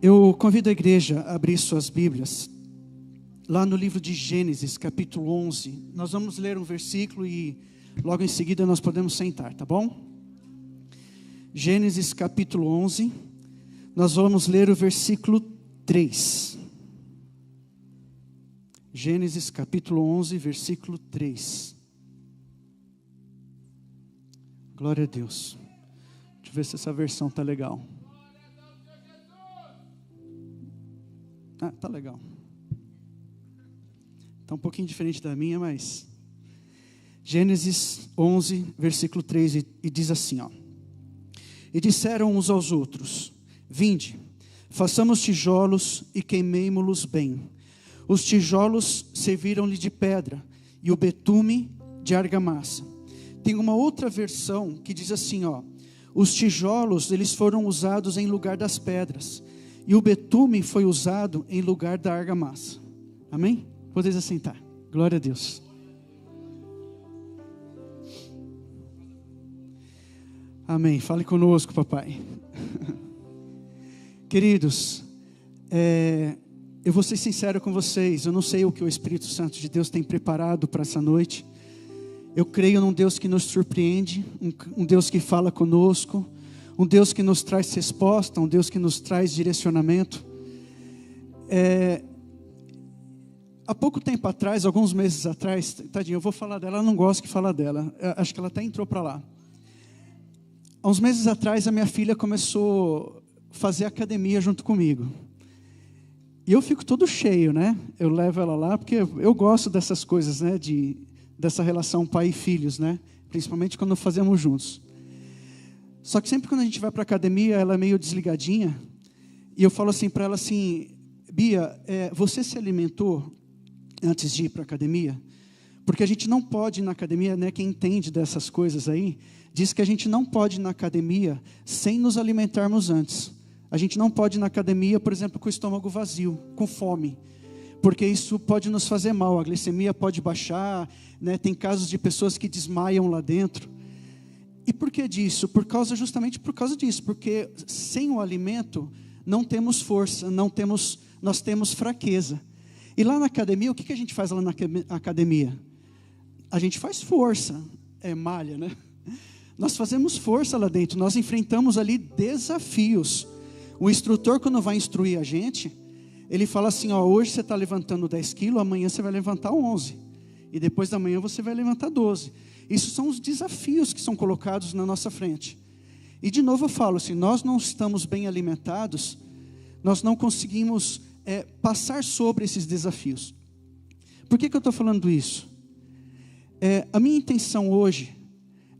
Eu convido a igreja a abrir suas Bíblias, lá no livro de Gênesis, capítulo 11. Nós vamos ler um versículo e logo em seguida nós podemos sentar, tá bom? Gênesis capítulo 11, nós vamos ler o versículo 3. Gênesis capítulo 11, versículo 3. Glória a Deus. Deixa eu ver se essa versão tá legal. Tá legal. Tá um pouquinho diferente da minha, mas... Gênesis 11, versículo 3, e diz assim, ó. E disseram uns aos outros: Vinde, façamos tijolos e queimemo-los bem. Os tijolos serviram-lhe de pedra, e o betume de argamassa. Tem uma outra versão que diz assim, ó. Os tijolos, eles foram usados em lugar das pedras, e o betume foi usado em lugar da argamassa. Amém? Podeis assentar. Glória a Deus. Amém. Fale conosco, papai. Queridos, eu vou ser sincero com vocês. Eu não sei o que o Espírito Santo de Deus tem preparado para essa noite. Eu creio num Deus que nos surpreende, um Deus que fala conosco, um Deus que nos traz resposta, um Deus que nos traz direcionamento. Há pouco tempo atrás, alguns meses atrás, tadinha, eu vou falar dela, eu não gosto que falar dela, acho que ela até entrou para lá. Há uns meses atrás, a minha filha começou a fazer academia junto comigo. E eu fico todo cheio, né? Eu levo ela lá, porque eu gosto dessas coisas, né? Dessa relação pai e filhos, né? Principalmente quando fazemos juntos. Só que sempre quando a gente vai para a academia, ela é meio desligadinha. E eu falo assim para ela assim, Bia, você se alimentou antes de ir para a academia? Porque a gente não pode ir na academia, né? Quem entende dessas coisas aí, diz que a gente não pode ir na academia sem nos alimentarmos antes. A gente não pode ir na academia, por exemplo, com o estômago vazio, com fome. Porque isso pode nos fazer mal, a glicemia pode baixar, né? Tem casos de pessoas que desmaiam lá dentro. E por que disso? Justamente por causa disso, porque sem o alimento não temos força, nós temos fraqueza. E lá na academia, o que a gente faz lá na academia? A gente faz força, malha, né? Nós fazemos força lá dentro, nós enfrentamos ali desafios. O instrutor, quando vai instruir a gente, ele fala assim, ó, hoje você está levantando 10 quilos, amanhã você vai levantar 11. E depois da manhã você vai levantar 12. Isso são os desafios que são colocados na nossa frente. E de novo eu falo, se nós não estamos bem alimentados, nós não conseguimos passar sobre esses desafios. Por que eu estou falando isso? A minha intenção hoje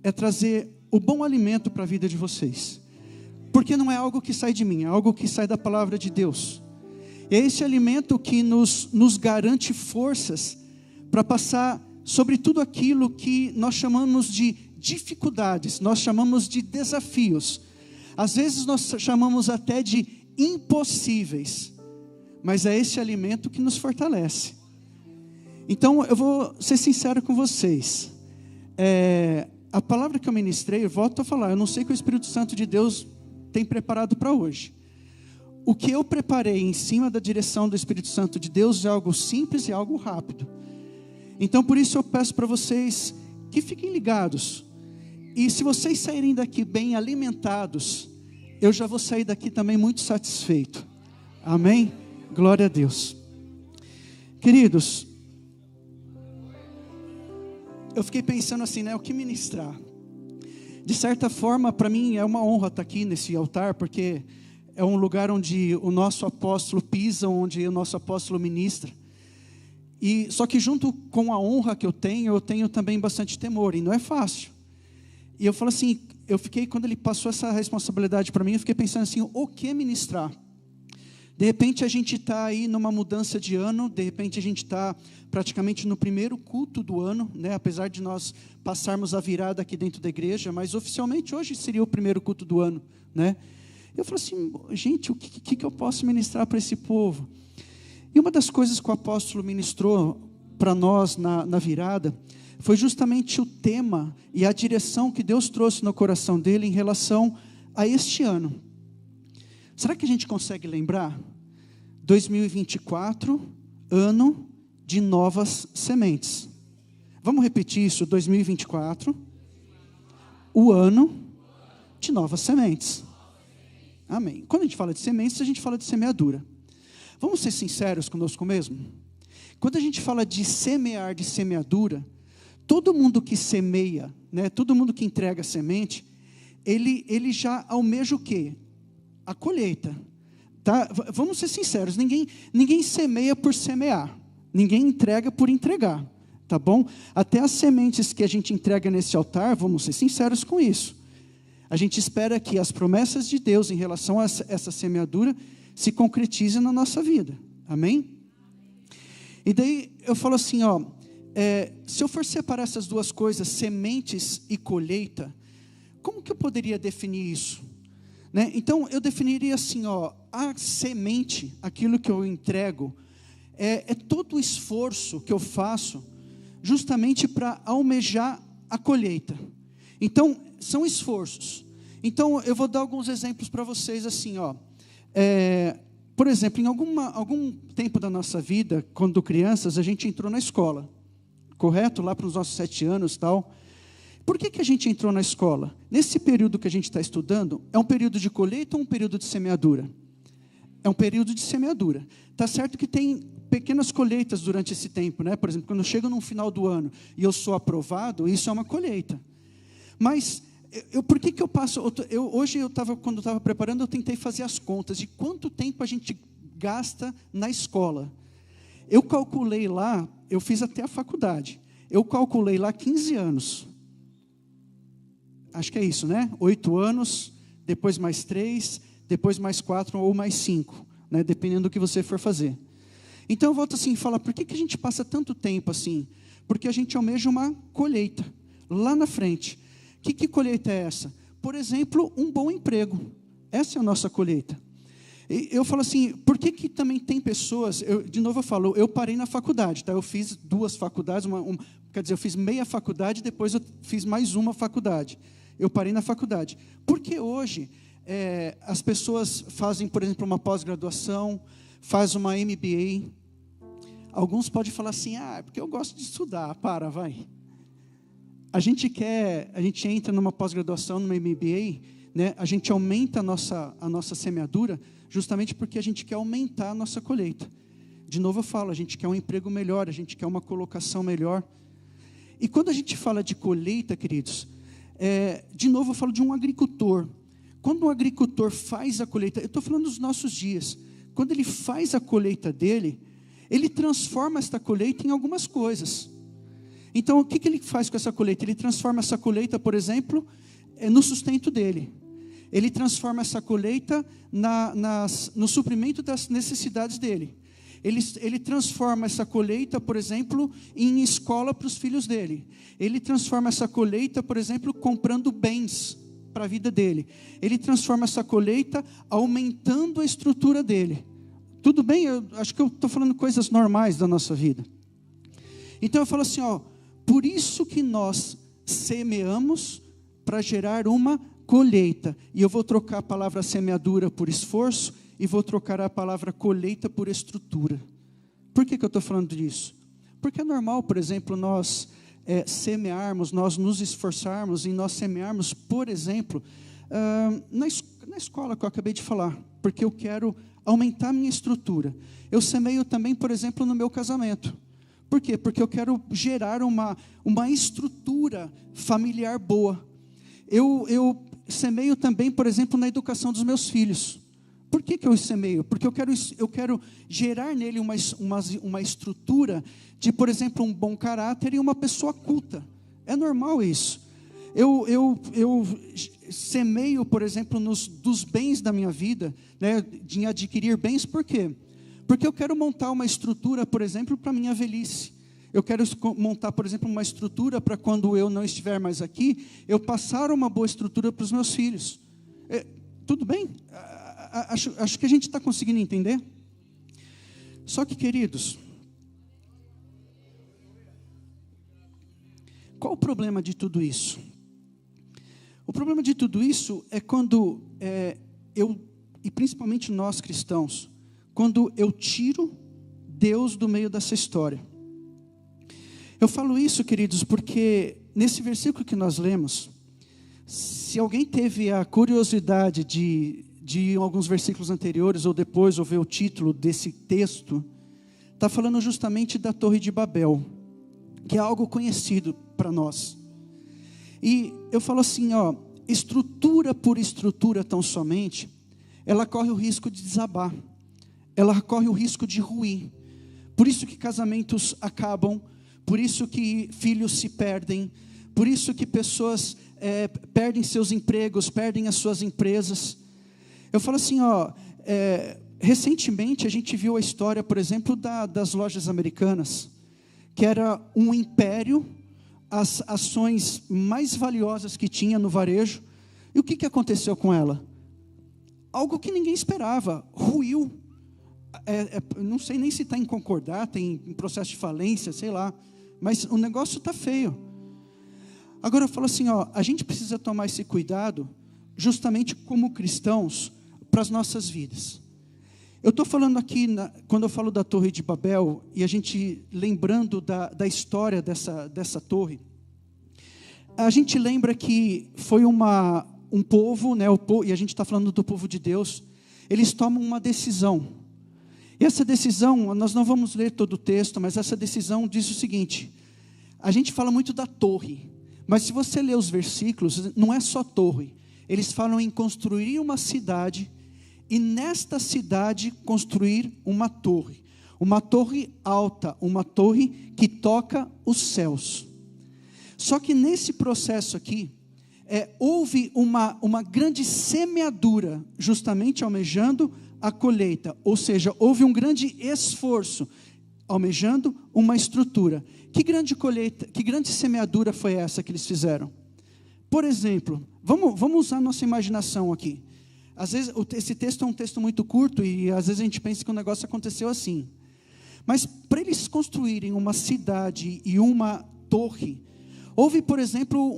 é trazer o bom alimento para a vida de vocês. Porque não é algo que sai de mim, é algo que sai da palavra de Deus. É esse alimento que nos garante forças para passar sobre tudo aquilo que nós chamamos de dificuldades, nós chamamos de desafios. Às vezes nós chamamos até de impossíveis, mas é esse alimento que nos fortalece. Então eu vou ser sincero com vocês. A palavra que eu ministrei, eu volto a falar, eu não sei o que o Espírito Santo de Deus tem preparado para hoje. O que eu preparei em cima da direção do Espírito Santo de Deus é algo simples e algo rápido. Então por isso eu peço para vocês que fiquem ligados. E se vocês saírem daqui bem alimentados, eu já vou sair daqui também muito satisfeito. Amém? Glória a Deus. Queridos, eu fiquei pensando assim, né? O que ministrar? De certa forma, para mim é uma honra estar aqui nesse altar, porque é um lugar onde o nosso apóstolo pisa, onde o nosso apóstolo ministra. E só que junto com a honra que eu tenho também bastante temor, e não é fácil. E eu falo assim, quando ele passou essa responsabilidade para mim, eu fiquei pensando assim, o que ministrar? De repente a gente está aí numa mudança de ano, de repente a gente está praticamente no primeiro culto do ano, né? Apesar de nós passarmos a virada aqui dentro da igreja, mas oficialmente hoje seria o primeiro culto do ano, né? Eu falo assim, gente, o que eu posso ministrar para esse povo? E uma das coisas que o apóstolo ministrou para nós na virada, foi justamente o tema e a direção que Deus trouxe no coração dele em relação a este ano. Será que a gente consegue lembrar? 2024, ano de novas sementes. Vamos repetir isso, 2024, o ano de novas sementes. Amém. Quando a gente fala de sementes, a gente fala de semeadura. Vamos ser sinceros conosco mesmo? Quando a gente fala de semear, de semeadura, todo mundo que semeia, né, todo mundo que entrega semente, ele já almeja o quê? A colheita. Tá? Vamos ser sinceros, ninguém semeia por semear, ninguém entrega por entregar, tá bom? Até as sementes que a gente entrega nesse altar, vamos ser sinceros com isso. A gente espera que as promessas de Deus em relação a essa semeadura se concretizem na nossa vida, amém? E daí eu falo assim, se eu for separar essas duas coisas, sementes e colheita, como que eu poderia definir isso? Né? Então, eu definiria assim, a semente, aquilo que eu entrego, é todo o esforço que eu faço, justamente para almejar a colheita. Então, são esforços. Então, eu vou dar alguns exemplos para vocês, assim, por exemplo, em algum tempo da nossa vida, quando crianças, a gente entrou na escola, correto? Lá para os nossos 7 anos e tal. Por que a gente entrou na escola? Nesse período que a gente está estudando, é um período de colheita ou um período de semeadura? É um período de semeadura. Está certo que tem pequenas colheitas durante esse tempo, né? Por exemplo, quando eu chego no final do ano e eu sou aprovado, isso é uma colheita. Mas, por que eu passo... Hoje, quando eu estava preparando, eu tentei fazer as contas de quanto tempo a gente gasta na escola. Eu calculei lá, eu fiz até a faculdade, eu calculei lá 15 anos. Acho que é isso, né? 8 anos, depois mais 3, depois mais 4 ou mais 5, né? Dependendo do que você for fazer. Então eu volto assim e falo, por que a gente passa tanto tempo assim? Porque a gente almeja uma colheita, lá na frente. Que colheita é essa? Por exemplo, um bom emprego. Essa é a nossa colheita. E eu falo assim, por que também tem pessoas, de novo eu falo, eu parei na faculdade, tá? Eu fiz 2 faculdades, quer dizer, eu fiz meia faculdade, depois eu fiz mais uma faculdade. Eu parei na faculdade. Porque hoje, as pessoas fazem, por exemplo, uma pós-graduação, faz uma MBA. Alguns podem falar assim, porque eu gosto de estudar, vai. A gente entra numa pós-graduação, numa MBA, né? A gente aumenta a nossa semeadura, justamente porque a gente quer aumentar a nossa colheita. De novo eu falo, a gente quer um emprego melhor, a gente quer uma colocação melhor. E quando a gente fala de colheita, queridos, de novo eu falo de um agricultor. Quando um agricultor faz a colheita, eu estou falando dos nossos dias, quando ele faz a colheita dele, ele transforma esta colheita em algumas coisas. Então, o que ele faz com essa colheita? Ele transforma essa colheita, por exemplo, no sustento dele. Ele transforma essa colheita no suprimento das necessidades dele. Ele transforma essa colheita, por exemplo, em escola para os filhos dele. Ele transforma essa colheita, por exemplo, comprando bens para a vida dele. Ele transforma essa colheita aumentando a estrutura dele. Tudo bem? Eu acho que eu estou falando coisas normais da nossa vida. Então eu falo assim, por isso que nós semeamos para gerar uma colheita. E eu vou trocar a palavra semeadura por esforço e vou trocar a palavra colheita por estrutura. Por que eu estou falando disso? Porque é normal, por exemplo, nós semearmos, nós nos esforçarmos e nós semearmos, por exemplo, na escola que eu acabei de falar, porque eu quero aumentar a minha estrutura. Eu semeio também, por exemplo, no meu casamento. Por quê? Porque eu quero gerar uma estrutura familiar boa. Eu semeio também, por exemplo, na educação dos meus filhos. Por que eu semeio? Porque eu quero gerar nele uma estrutura de, por exemplo, um bom caráter e uma pessoa culta. É normal isso. Eu semeio, por exemplo, dos bens da minha vida, né, de adquirir bens, por quê? Porque eu quero montar uma estrutura, por exemplo, para a minha velhice. Eu quero montar, por exemplo, uma estrutura para quando eu não estiver mais aqui, eu passar uma boa estrutura para os meus filhos. Tudo bem? Acho que a gente está conseguindo entender. Só que, queridos, qual o problema de tudo isso? O problema de tudo isso é quando eu e principalmente nós cristãos, quando eu tiro Deus do meio dessa história. Eu falo isso, queridos, porque nesse versículo que nós lemos, se alguém teve a curiosidade de alguns versículos anteriores ou depois, ou ver o título desse texto, está falando justamente da Torre de Babel, que é algo conhecido para nós. E eu falo assim, estrutura por estrutura tão somente, ela corre o risco de desabar, ela corre o risco de ruir. Por isso que casamentos acabam, por isso que filhos se perdem, por isso que pessoas perdem seus empregos, perdem as suas empresas. Eu falo assim, recentemente a gente viu a história, por exemplo, das lojas americanas, que era um império, as ações mais valiosas que tinha no varejo. E o que aconteceu com ela? Algo que ninguém esperava, ruiu. Não sei nem se está em concordar, tem em processo de falência, sei lá, mas o negócio está feio. Agora eu falo assim, a gente precisa tomar esse cuidado, justamente como cristãos, para as nossas vidas. Eu estou falando aqui, quando eu falo da Torre de Babel, e a gente lembrando da história dessa torre, a gente lembra que foi um povo, né, e a gente está falando do povo de Deus, eles tomam uma decisão. E essa decisão, nós não vamos ler todo o texto, mas essa decisão diz o seguinte: a gente fala muito da torre, mas se você ler os versículos, não é só torre, eles falam em construir uma cidade, e nesta cidade construir uma torre alta, uma torre que toca os céus. Só que nesse processo aqui, houve uma grande semeadura, justamente almejando a colheita, ou seja, houve um grande esforço, almejando uma estrutura. Que grande colheita, que grande semeadura foi essa que eles fizeram? Por exemplo, vamos usar nossa imaginação aqui. Às vezes, esse texto é um texto muito curto, e às vezes a gente pensa que o negócio aconteceu assim. Mas para eles construírem uma cidade e uma torre, houve, por exemplo,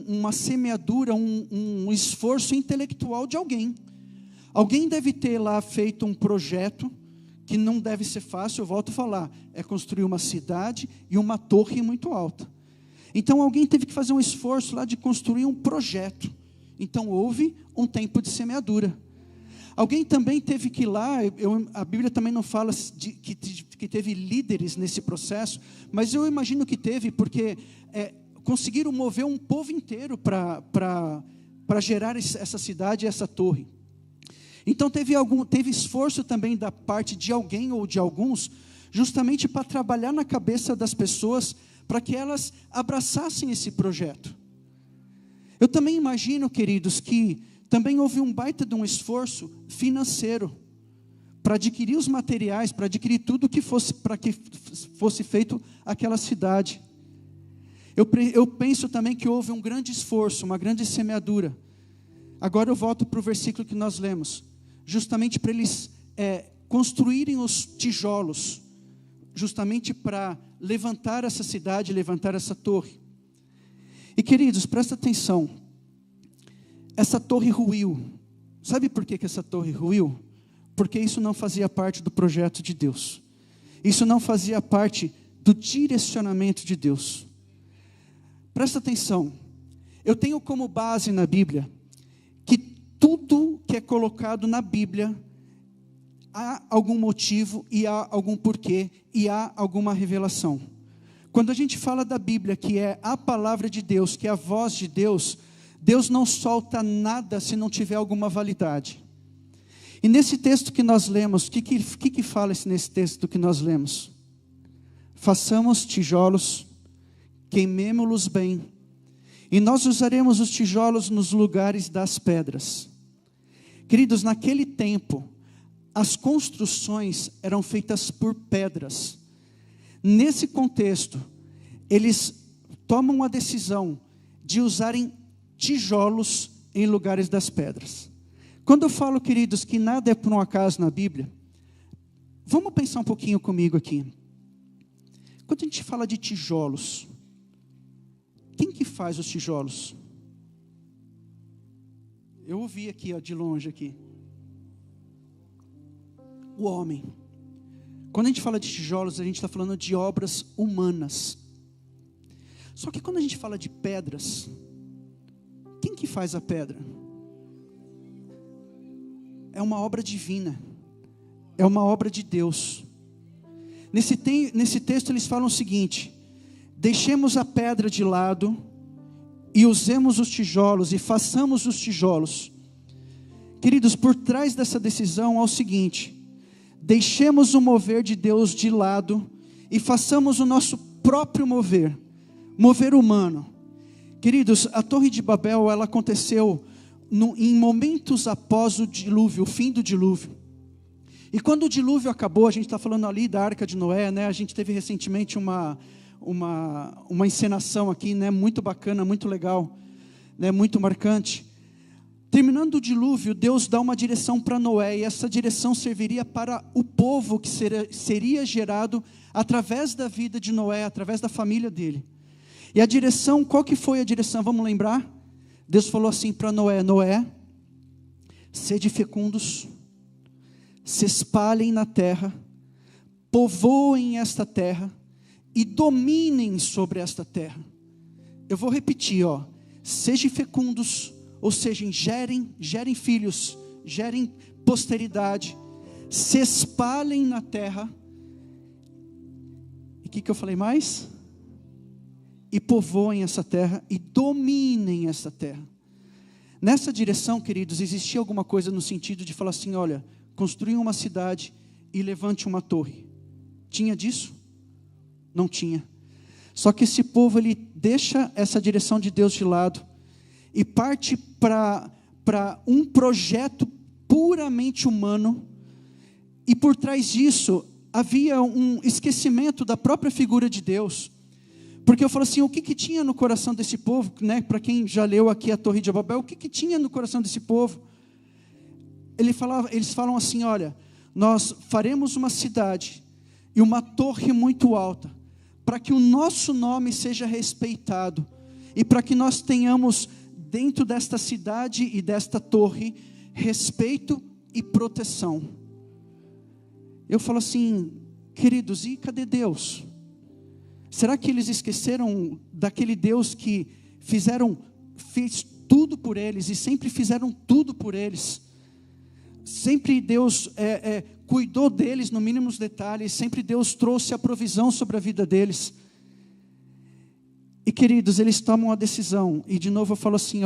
uma semeadura, um esforço intelectual de alguém. Alguém deve ter lá feito um projeto, que não deve ser fácil, eu volto a falar, é construir uma cidade e uma torre muito alta. Então alguém teve que fazer um esforço lá de construir um projeto. Então houve um tempo de semeadura. Alguém também teve que ir lá, a Bíblia também não fala que teve líderes nesse processo, mas eu imagino que teve, porque conseguiram mover um povo inteiro para gerar essa cidade e essa torre. Então teve esforço também da parte de alguém ou de alguns, justamente para trabalhar na cabeça das pessoas, para que elas abraçassem esse projeto. Eu também imagino, queridos, que também houve um baita de um esforço financeiro, para adquirir os materiais, para adquirir tudo para que fosse feito aquela cidade. Eu penso também que houve um grande esforço, uma grande semeadura. Agora eu volto para o versículo que nós lemos, justamente para eles construírem os tijolos, justamente para levantar essa cidade, levantar essa torre. E queridos, presta atenção, essa torre ruiu. Sabe por que essa torre ruiu? Porque isso não fazia parte do projeto de Deus, isso não fazia parte do direcionamento de Deus. Presta atenção, eu tenho como base na Bíblia, que tudo que é colocado na Bíblia, há algum motivo, e há algum porquê, e há alguma revelação. Quando a gente fala da Bíblia, que é a palavra de Deus, que é a voz de Deus, Deus não solta nada se não tiver alguma validade. E nesse texto que nós lemos, o que fala nesse texto que nós lemos? Façamos tijolos, queimemo-los bem, e nós usaremos os tijolos nos lugares das pedras. Queridos, naquele tempo, as construções eram feitas por pedras. Nesse contexto, eles tomam a decisão de usarem tijolos em lugares das pedras. Quando eu falo, queridos, que nada é por um acaso na Bíblia, vamos pensar um pouquinho comigo aqui. Quando a gente fala de tijolos, quem que faz os tijolos? Eu ouvi aqui, de longe aqui. o homem. Quando a gente fala de tijolos, a gente está falando de obras humanas. Só que quando a gente fala de pedras, quem que faz a pedra? É uma obra divina. É uma obra de Deus. Nesse texto eles falam o seguinte: deixemos a pedra de lado e usemos os tijolos e façamos os tijolos. Queridos, por trás dessa decisão há o seguinte: deixemos o mover de Deus de lado e façamos o nosso próprio mover humano. Queridos, a Torre de Babel, ela aconteceu em momentos após o dilúvio, o fim do dilúvio. E quando o dilúvio acabou, a gente está falando ali da Arca de Noé, né? A gente teve recentemente uma encenação aqui, né? Muito bacana, muito legal, né? Muito marcante. Terminando o dilúvio, Deus dá uma direção para Noé, e essa direção serviria para o povo que seria gerado através da vida de Noé, através da família dele. E a direção, qual que foi a direção? Vamos lembrar? Deus falou assim para Noé: Noé, sede fecundos, se espalhem na terra, povoem esta terra e dominem sobre esta terra. Eu vou repetir, sejam fecundos, ou seja, gerem filhos, gerem posteridade, se espalhem na terra. E o que eu falei mais? E povoem essa terra e dominem essa terra. Nessa direção, queridos, existia alguma coisa no sentido de falar assim: olha, construa uma cidade e levante uma torre. Tinha disso? Não tinha. Só que esse povo, ele deixa essa direção de Deus de lado e parte para um projeto puramente humano. E por trás disso havia um esquecimento da própria figura de Deus. Porque eu falo assim, o que tinha no coração desse povo, né? Para quem já leu aqui a Torre de Babel, o que tinha no coração desse povo? Eles falam assim: olha, nós faremos uma cidade e uma torre muito alta, para que o nosso nome seja respeitado, e para que nós tenhamos dentro desta cidade e desta torre respeito e proteção. Eu falo assim, queridos, e cadê Deus? Será que eles esqueceram daquele Deus que fez tudo por eles e sempre fizeram tudo por eles? Sempre Deus cuidou deles no mínimo dos detalhes, sempre Deus trouxe a provisão sobre a vida deles. E queridos, eles tomam a decisão, e de novo eu falo assim,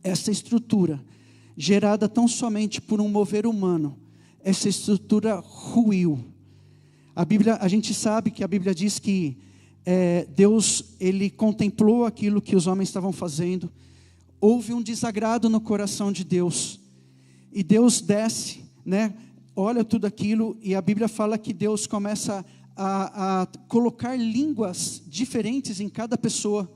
essa estrutura, gerada tão somente por um mover humano, essa estrutura ruiu. A gente sabe que a Bíblia diz que Deus, Ele contemplou aquilo que os homens estavam fazendo, houve um desagrado no coração de Deus, e Deus desce, né, olha tudo aquilo, e a Bíblia fala que Deus começa a colocar línguas diferentes em cada pessoa,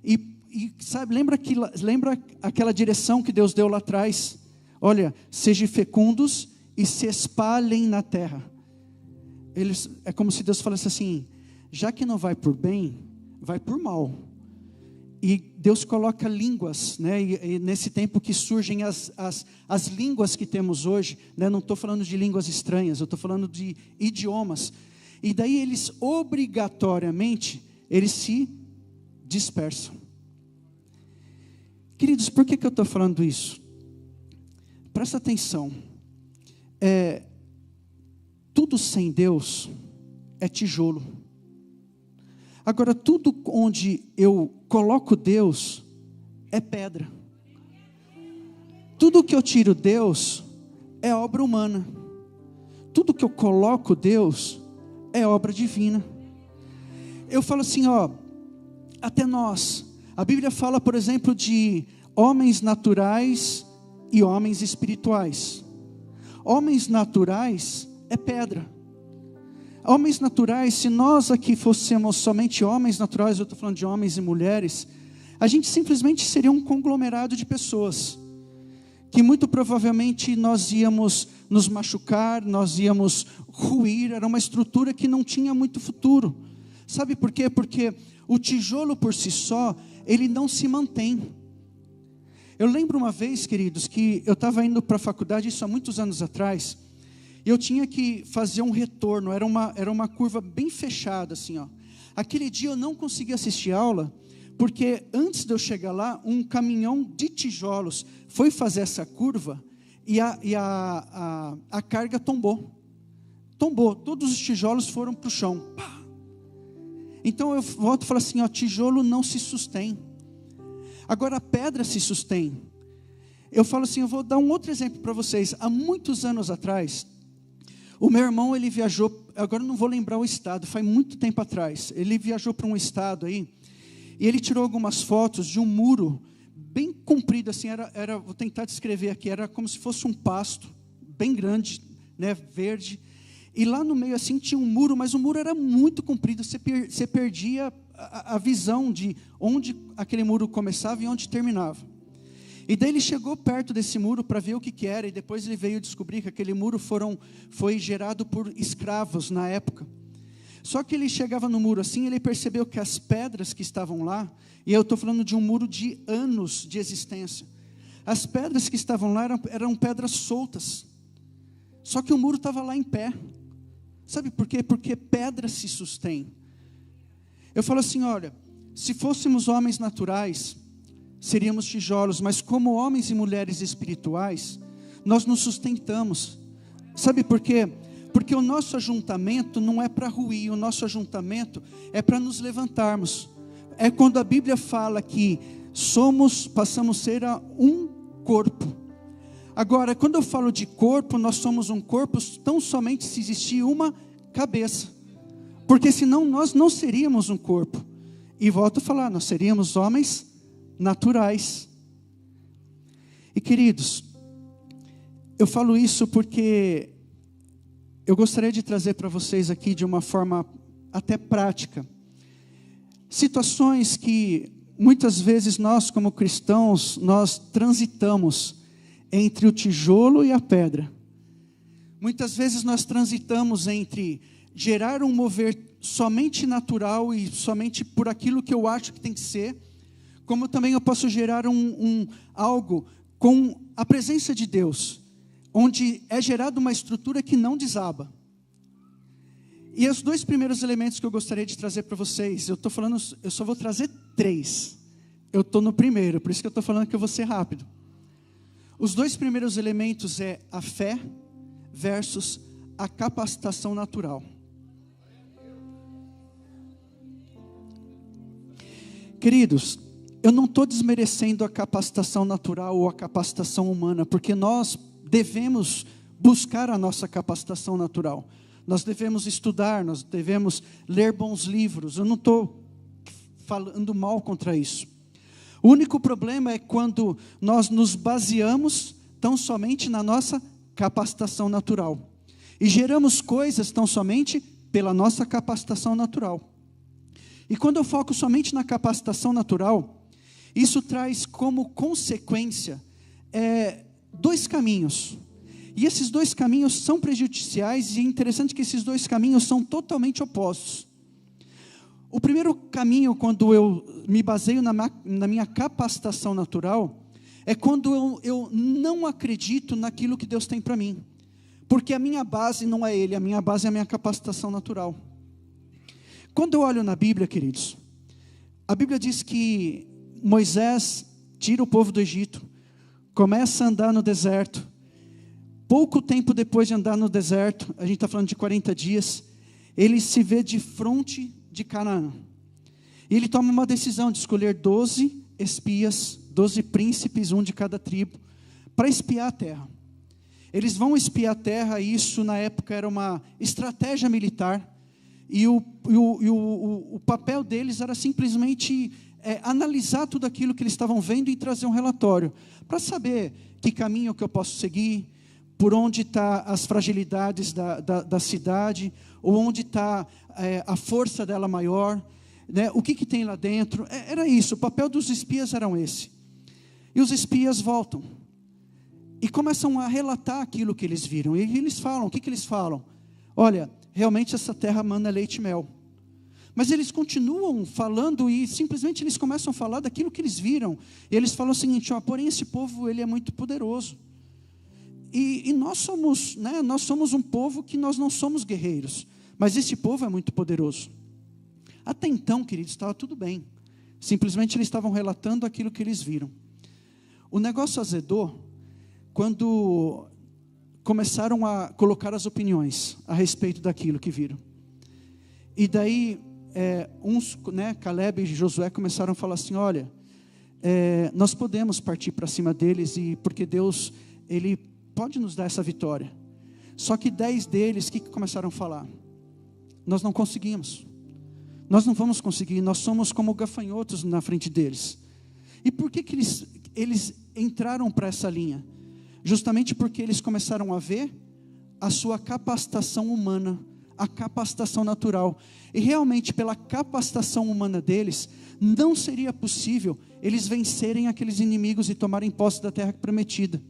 e sabe, lembra aquela direção que Deus deu lá atrás? Olha, sejam fecundos e se espalhem na terra. É como se Deus falasse assim, já que não vai por bem, vai por mal. E Deus coloca línguas, né? E nesse tempo que surgem as línguas que temos hoje, né? Não estou falando de línguas estranhas, eu estou falando de idiomas. E daí eles obrigatoriamente, eles se dispersam. Queridos, por que eu estou falando isso? Presta atenção. Tudo sem Deus é tijolo. Agora, tudo onde eu coloco Deus é pedra. Tudo que eu tiro Deus é obra humana. Tudo que eu coloco Deus é obra divina. Eu falo assim, até nós. A Bíblia fala, por exemplo, de homens naturais e homens espirituais. Homens naturais é pedra. Homens naturais, se nós aqui fôssemos somente homens naturais, eu estou falando de homens e mulheres, a gente simplesmente seria um conglomerado de pessoas, que muito provavelmente nós íamos nos machucar, nós íamos ruir, era uma estrutura que não tinha muito futuro. Sabe por quê? Porque o tijolo por si só, ele não se mantém. Eu lembro uma vez, queridos, que eu estava indo para a faculdade, isso há muitos anos atrás, e eu tinha que fazer um retorno, era uma curva bem fechada, assim, ó. Aquele dia eu não consegui assistir a aula, porque antes de eu chegar lá, um caminhão de tijolos foi fazer essa curva, e a carga tombou, todos os tijolos foram para o chão, pá. Então eu volto e falo assim, ó, tijolo não se sustém, agora a pedra se sustém. Eu falo assim, eu vou dar um outro exemplo para vocês. Há muitos anos atrás, o meu irmão, ele viajou, agora não vou lembrar o estado, faz muito tempo atrás, ele viajou para um estado aí, e ele tirou algumas fotos de um muro, bem comprido assim, vou tentar descrever aqui, era como se fosse um pasto, bem grande, né, verde, e lá no meio assim tinha um muro, mas o muro era muito comprido, você perdia a visão de onde aquele muro começava e onde terminava. E daí ele chegou perto desse muro para ver o que era, e depois ele veio descobrir que aquele muro foi gerado por escravos na época. Só que ele chegava no muro assim, ele percebeu que as pedras que estavam lá, e eu estou falando de um muro de anos de existência, as pedras que estavam lá eram pedras soltas, só que o muro estava lá em pé. Sabe por quê? Porque pedra se sustém. Eu falo assim, olha, se fôssemos homens naturais, seríamos tijolos, mas como homens e mulheres espirituais, nós nos sustentamos. Sabe por quê? Porque o nosso ajuntamento não é para ruir, o nosso ajuntamento é para nos levantarmos. É quando a Bíblia fala que passamos a ser um corpo. Agora, quando eu falo de corpo, nós somos um corpo tão somente se existir uma cabeça, porque senão nós não seríamos um corpo. E volto a falar, nós seríamos homens naturais. E queridos, eu falo isso porque eu gostaria de trazer para vocês aqui de uma forma até prática, situações que muitas vezes nós como cristãos, nós transitamos entre o tijolo e a pedra. Muitas vezes nós transitamos entre gerar um mover somente natural e somente por aquilo que eu acho que tem que ser, como também eu posso gerar algo com a presença de Deus, onde é gerada uma estrutura que não desaba. E os dois primeiros elementos que eu gostaria de trazer para vocês, eu só vou trazer 3. Eu estou no primeiro, por isso que eu estou falando que eu vou ser rápido. Os dois primeiros elementos é a fé versus a capacitação natural. Queridos, eu não estou desmerecendo a capacitação natural ou a capacitação humana, porque nós devemos buscar a nossa capacitação natural. Nós devemos estudar, nós devemos ler bons livros. Eu não estou falando mal contra isso. O único problema é quando nós nos baseamos tão somente na nossa capacitação natural. E geramos coisas tão somente pela nossa capacitação natural. E quando eu foco somente na capacitação natural, isso traz como consequência 2 caminhos. E esses 2 caminhos são prejudiciais, e é interessante que esses 2 caminhos são totalmente opostos. O primeiro caminho, quando eu me baseio na minha capacitação natural, é quando eu não acredito naquilo que Deus tem para mim. Porque a minha base não é Ele, a minha base é a minha capacitação natural. Quando eu olho na Bíblia, queridos, a Bíblia diz que Moisés tira o povo do Egito, começa a andar no deserto. Pouco tempo depois de andar no deserto, a gente está falando de 40 dias, ele se vê de frente de Canaã. E ele toma uma decisão de escolher 12 espias, 12 príncipes, um de cada tribo, para espiar a terra. Eles vão espiar a terra, e isso na época era uma estratégia militar, e o papel deles era simplesmente analisar tudo aquilo que eles estavam vendo e trazer um relatório, para saber que caminho que eu posso seguir, por onde estão as fragilidades da cidade, ou onde está a força dela maior, né? O que tem lá dentro. Era isso, o papel dos espias era esse. E os espias voltam, e começam a relatar aquilo que eles viram, e eles falam, o que eles falam? Olha, realmente essa terra mana leite e mel. Mas eles continuam falando, e simplesmente eles começam a falar daquilo que eles viram, e eles falam o seguinte, porém esse povo ele é muito poderoso. E nós somos, né, nós somos um povo que nós não somos guerreiros, mas esse povo é muito poderoso. Até então, queridos, estava tudo bem. Simplesmente eles estavam relatando aquilo que eles viram. O negócio azedou quando começaram a colocar as opiniões a respeito daquilo que viram. E daí, Caleb e Josué começaram a falar assim, olha, nós podemos partir para cima deles, porque Deus, Ele pode nos dar essa vitória. Só que 10 deles, o que começaram a falar? Nós não conseguimos. Nós não vamos conseguir, nós somos como gafanhotos na frente deles. E por que eles entraram para essa linha? Justamente porque eles começaram a ver a sua capacitação humana, a capacitação natural. E realmente, pela capacitação humana deles, não seria possível eles vencerem aqueles inimigos e tomarem posse da terra prometida.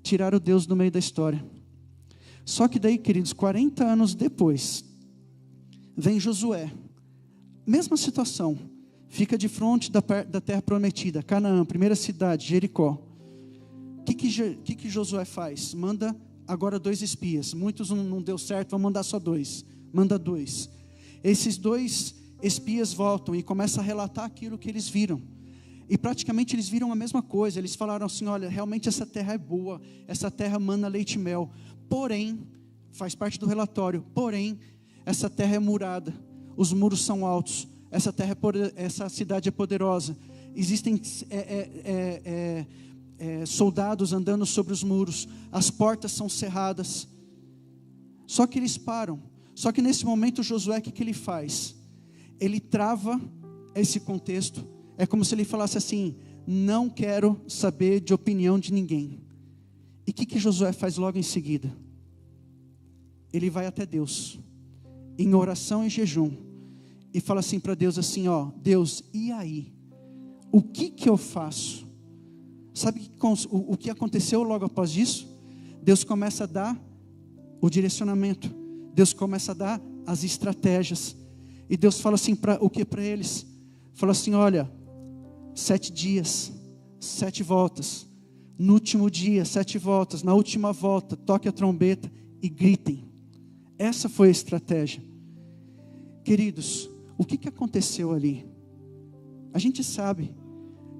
Tiraram Deus do meio da história. Só que daí, queridos, 40 anos depois, vem Josué, mesma situação, fica de frente da terra prometida, Canaã, primeira cidade, Jericó. O que Josué faz? Manda agora 2 espias, muitos não deu certo, vão mandar só 2, manda 2. Esses 2 espias voltam e começam a relatar aquilo que eles viram, e praticamente eles viram a mesma coisa. Eles falaram assim, olha, realmente essa terra é boa, essa terra mana leite e mel, porém, faz parte do relatório, porém, essa terra é murada, os muros são altos, essa cidade é poderosa, existem soldados andando sobre os muros, as portas são cerradas. Só que eles param. Só que nesse momento Josué, o que ele faz? Ele trava esse contexto. É como se ele falasse assim, não quero saber de opinião de ninguém. E o que Josué faz logo em seguida? Ele vai até Deus, em oração e jejum, e fala assim para Deus assim, ó, Deus, e aí? O que eu faço? Sabe o que aconteceu logo após isso? Deus começa a dar o direcionamento, Deus começa a dar as estratégias, e Deus fala assim para eles? Fala assim, olha, 7 dias, 7 voltas, no último dia 7 voltas, na última volta toque a trombeta e gritem. Essa foi a estratégia. Queridos, o que aconteceu ali? A gente sabe,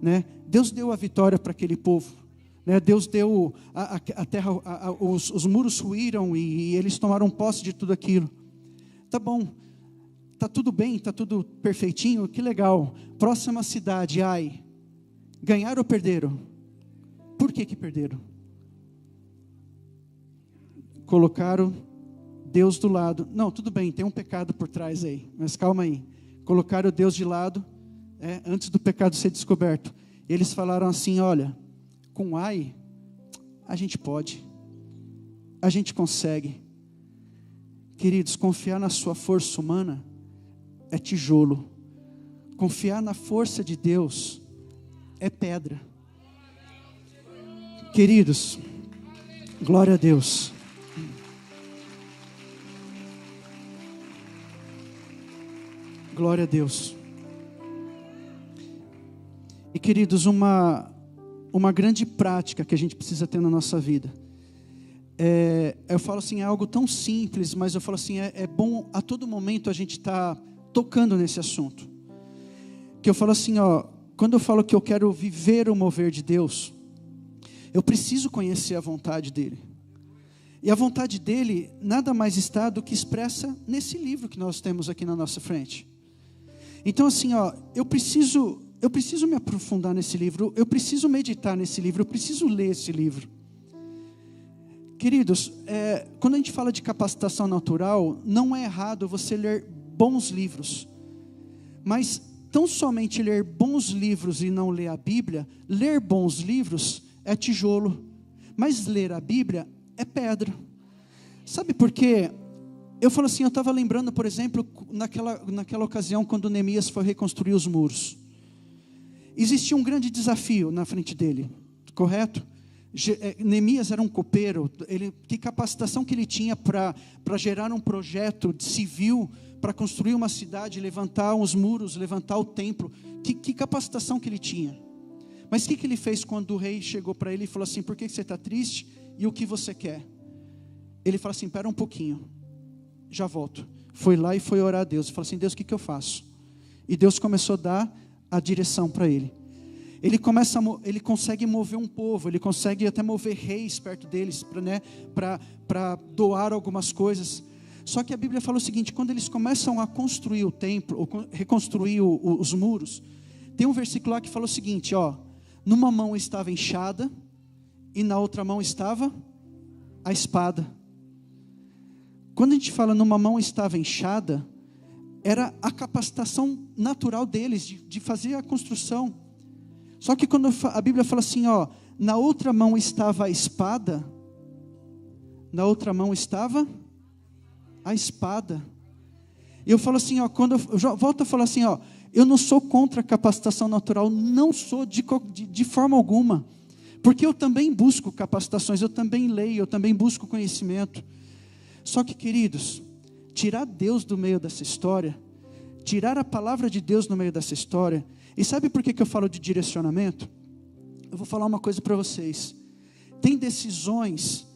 né? Deus deu a vitória para aquele povo, né? Deus deu a terra, os muros ruíram e eles tomaram posse de tudo aquilo. Tá bom, tá tudo bem, tá tudo perfeitinho, que legal. Próxima cidade, Ai, ganharam ou perderam? Por que perderam? Colocaram Deus do lado. Não, tudo bem, tem um pecado por trás aí, mas calma aí. Colocaram Deus de lado, antes do pecado ser descoberto. Eles falaram assim, olha, com Ai, a gente pode, a gente consegue. Queridos, confiar na sua força humana é tijolo. Confiar na força de Deus é pedra. Queridos, glória a Deus. Glória a Deus. E queridos, uma grande prática que a gente precisa ter na nossa vida. Eu falo assim, é algo tão simples, mas eu falo assim, é bom a todo momento a gente estar tocando nesse assunto. Que eu falo assim, ó, quando eu falo que eu quero viver o mover de Deus, eu preciso conhecer a vontade dEle. E a vontade dEle nada mais está do que expressa nesse livro que nós temos aqui na nossa frente. Então assim, ó, eu preciso me aprofundar nesse livro, eu preciso meditar nesse livro, eu preciso ler esse livro. Queridos, quando a gente fala de capacitação natural, não é errado você ler bons livros, mas tão somente ler bons livros e não ler a Bíblia, ler bons livros é tijolo, mas ler a Bíblia é pedra. Sabe por quê? Eu falo assim, eu estava lembrando, por exemplo, naquela ocasião, quando Neemias foi reconstruir os muros. Existia um grande desafio na frente dele, correto? Neemias era um copeiro, que capacitação que ele tinha para gerar um projeto civil, para construir uma cidade, levantar os muros, levantar o templo, que capacitação que ele tinha? Mas o que ele fez quando o rei chegou para ele e falou assim: por que você está triste e o que você quer? Ele falou assim: espera um pouquinho, já volto. Foi lá e foi orar a Deus. Ele falou assim: Deus, o que eu faço? E Deus começou a dar a direção para ele. Ele consegue mover um povo, ele consegue até mover reis perto deles, para doar algumas coisas. Só que a Bíblia fala o seguinte: quando eles começam a construir o templo, ou reconstruir os muros, tem um versículo lá que fala o seguinte, numa mão estava a enxada, e na outra mão estava a espada. Quando a gente fala numa mão estava a enxada, era a capacitação natural deles, de fazer a construção. Só que quando a Bíblia fala assim, na outra mão estava a espada, na outra mão estava a espada. E eu falo assim, quando eu volto a falar assim, eu não sou contra a capacitação natural, não sou de forma alguma, porque eu também busco capacitações, eu também leio, eu também busco conhecimento. Só que, queridos, tirar Deus do meio dessa história, tirar a palavra de Deus no meio dessa história. E sabe por que eu falo de direcionamento? Eu vou falar uma coisa para vocês. Tem decisões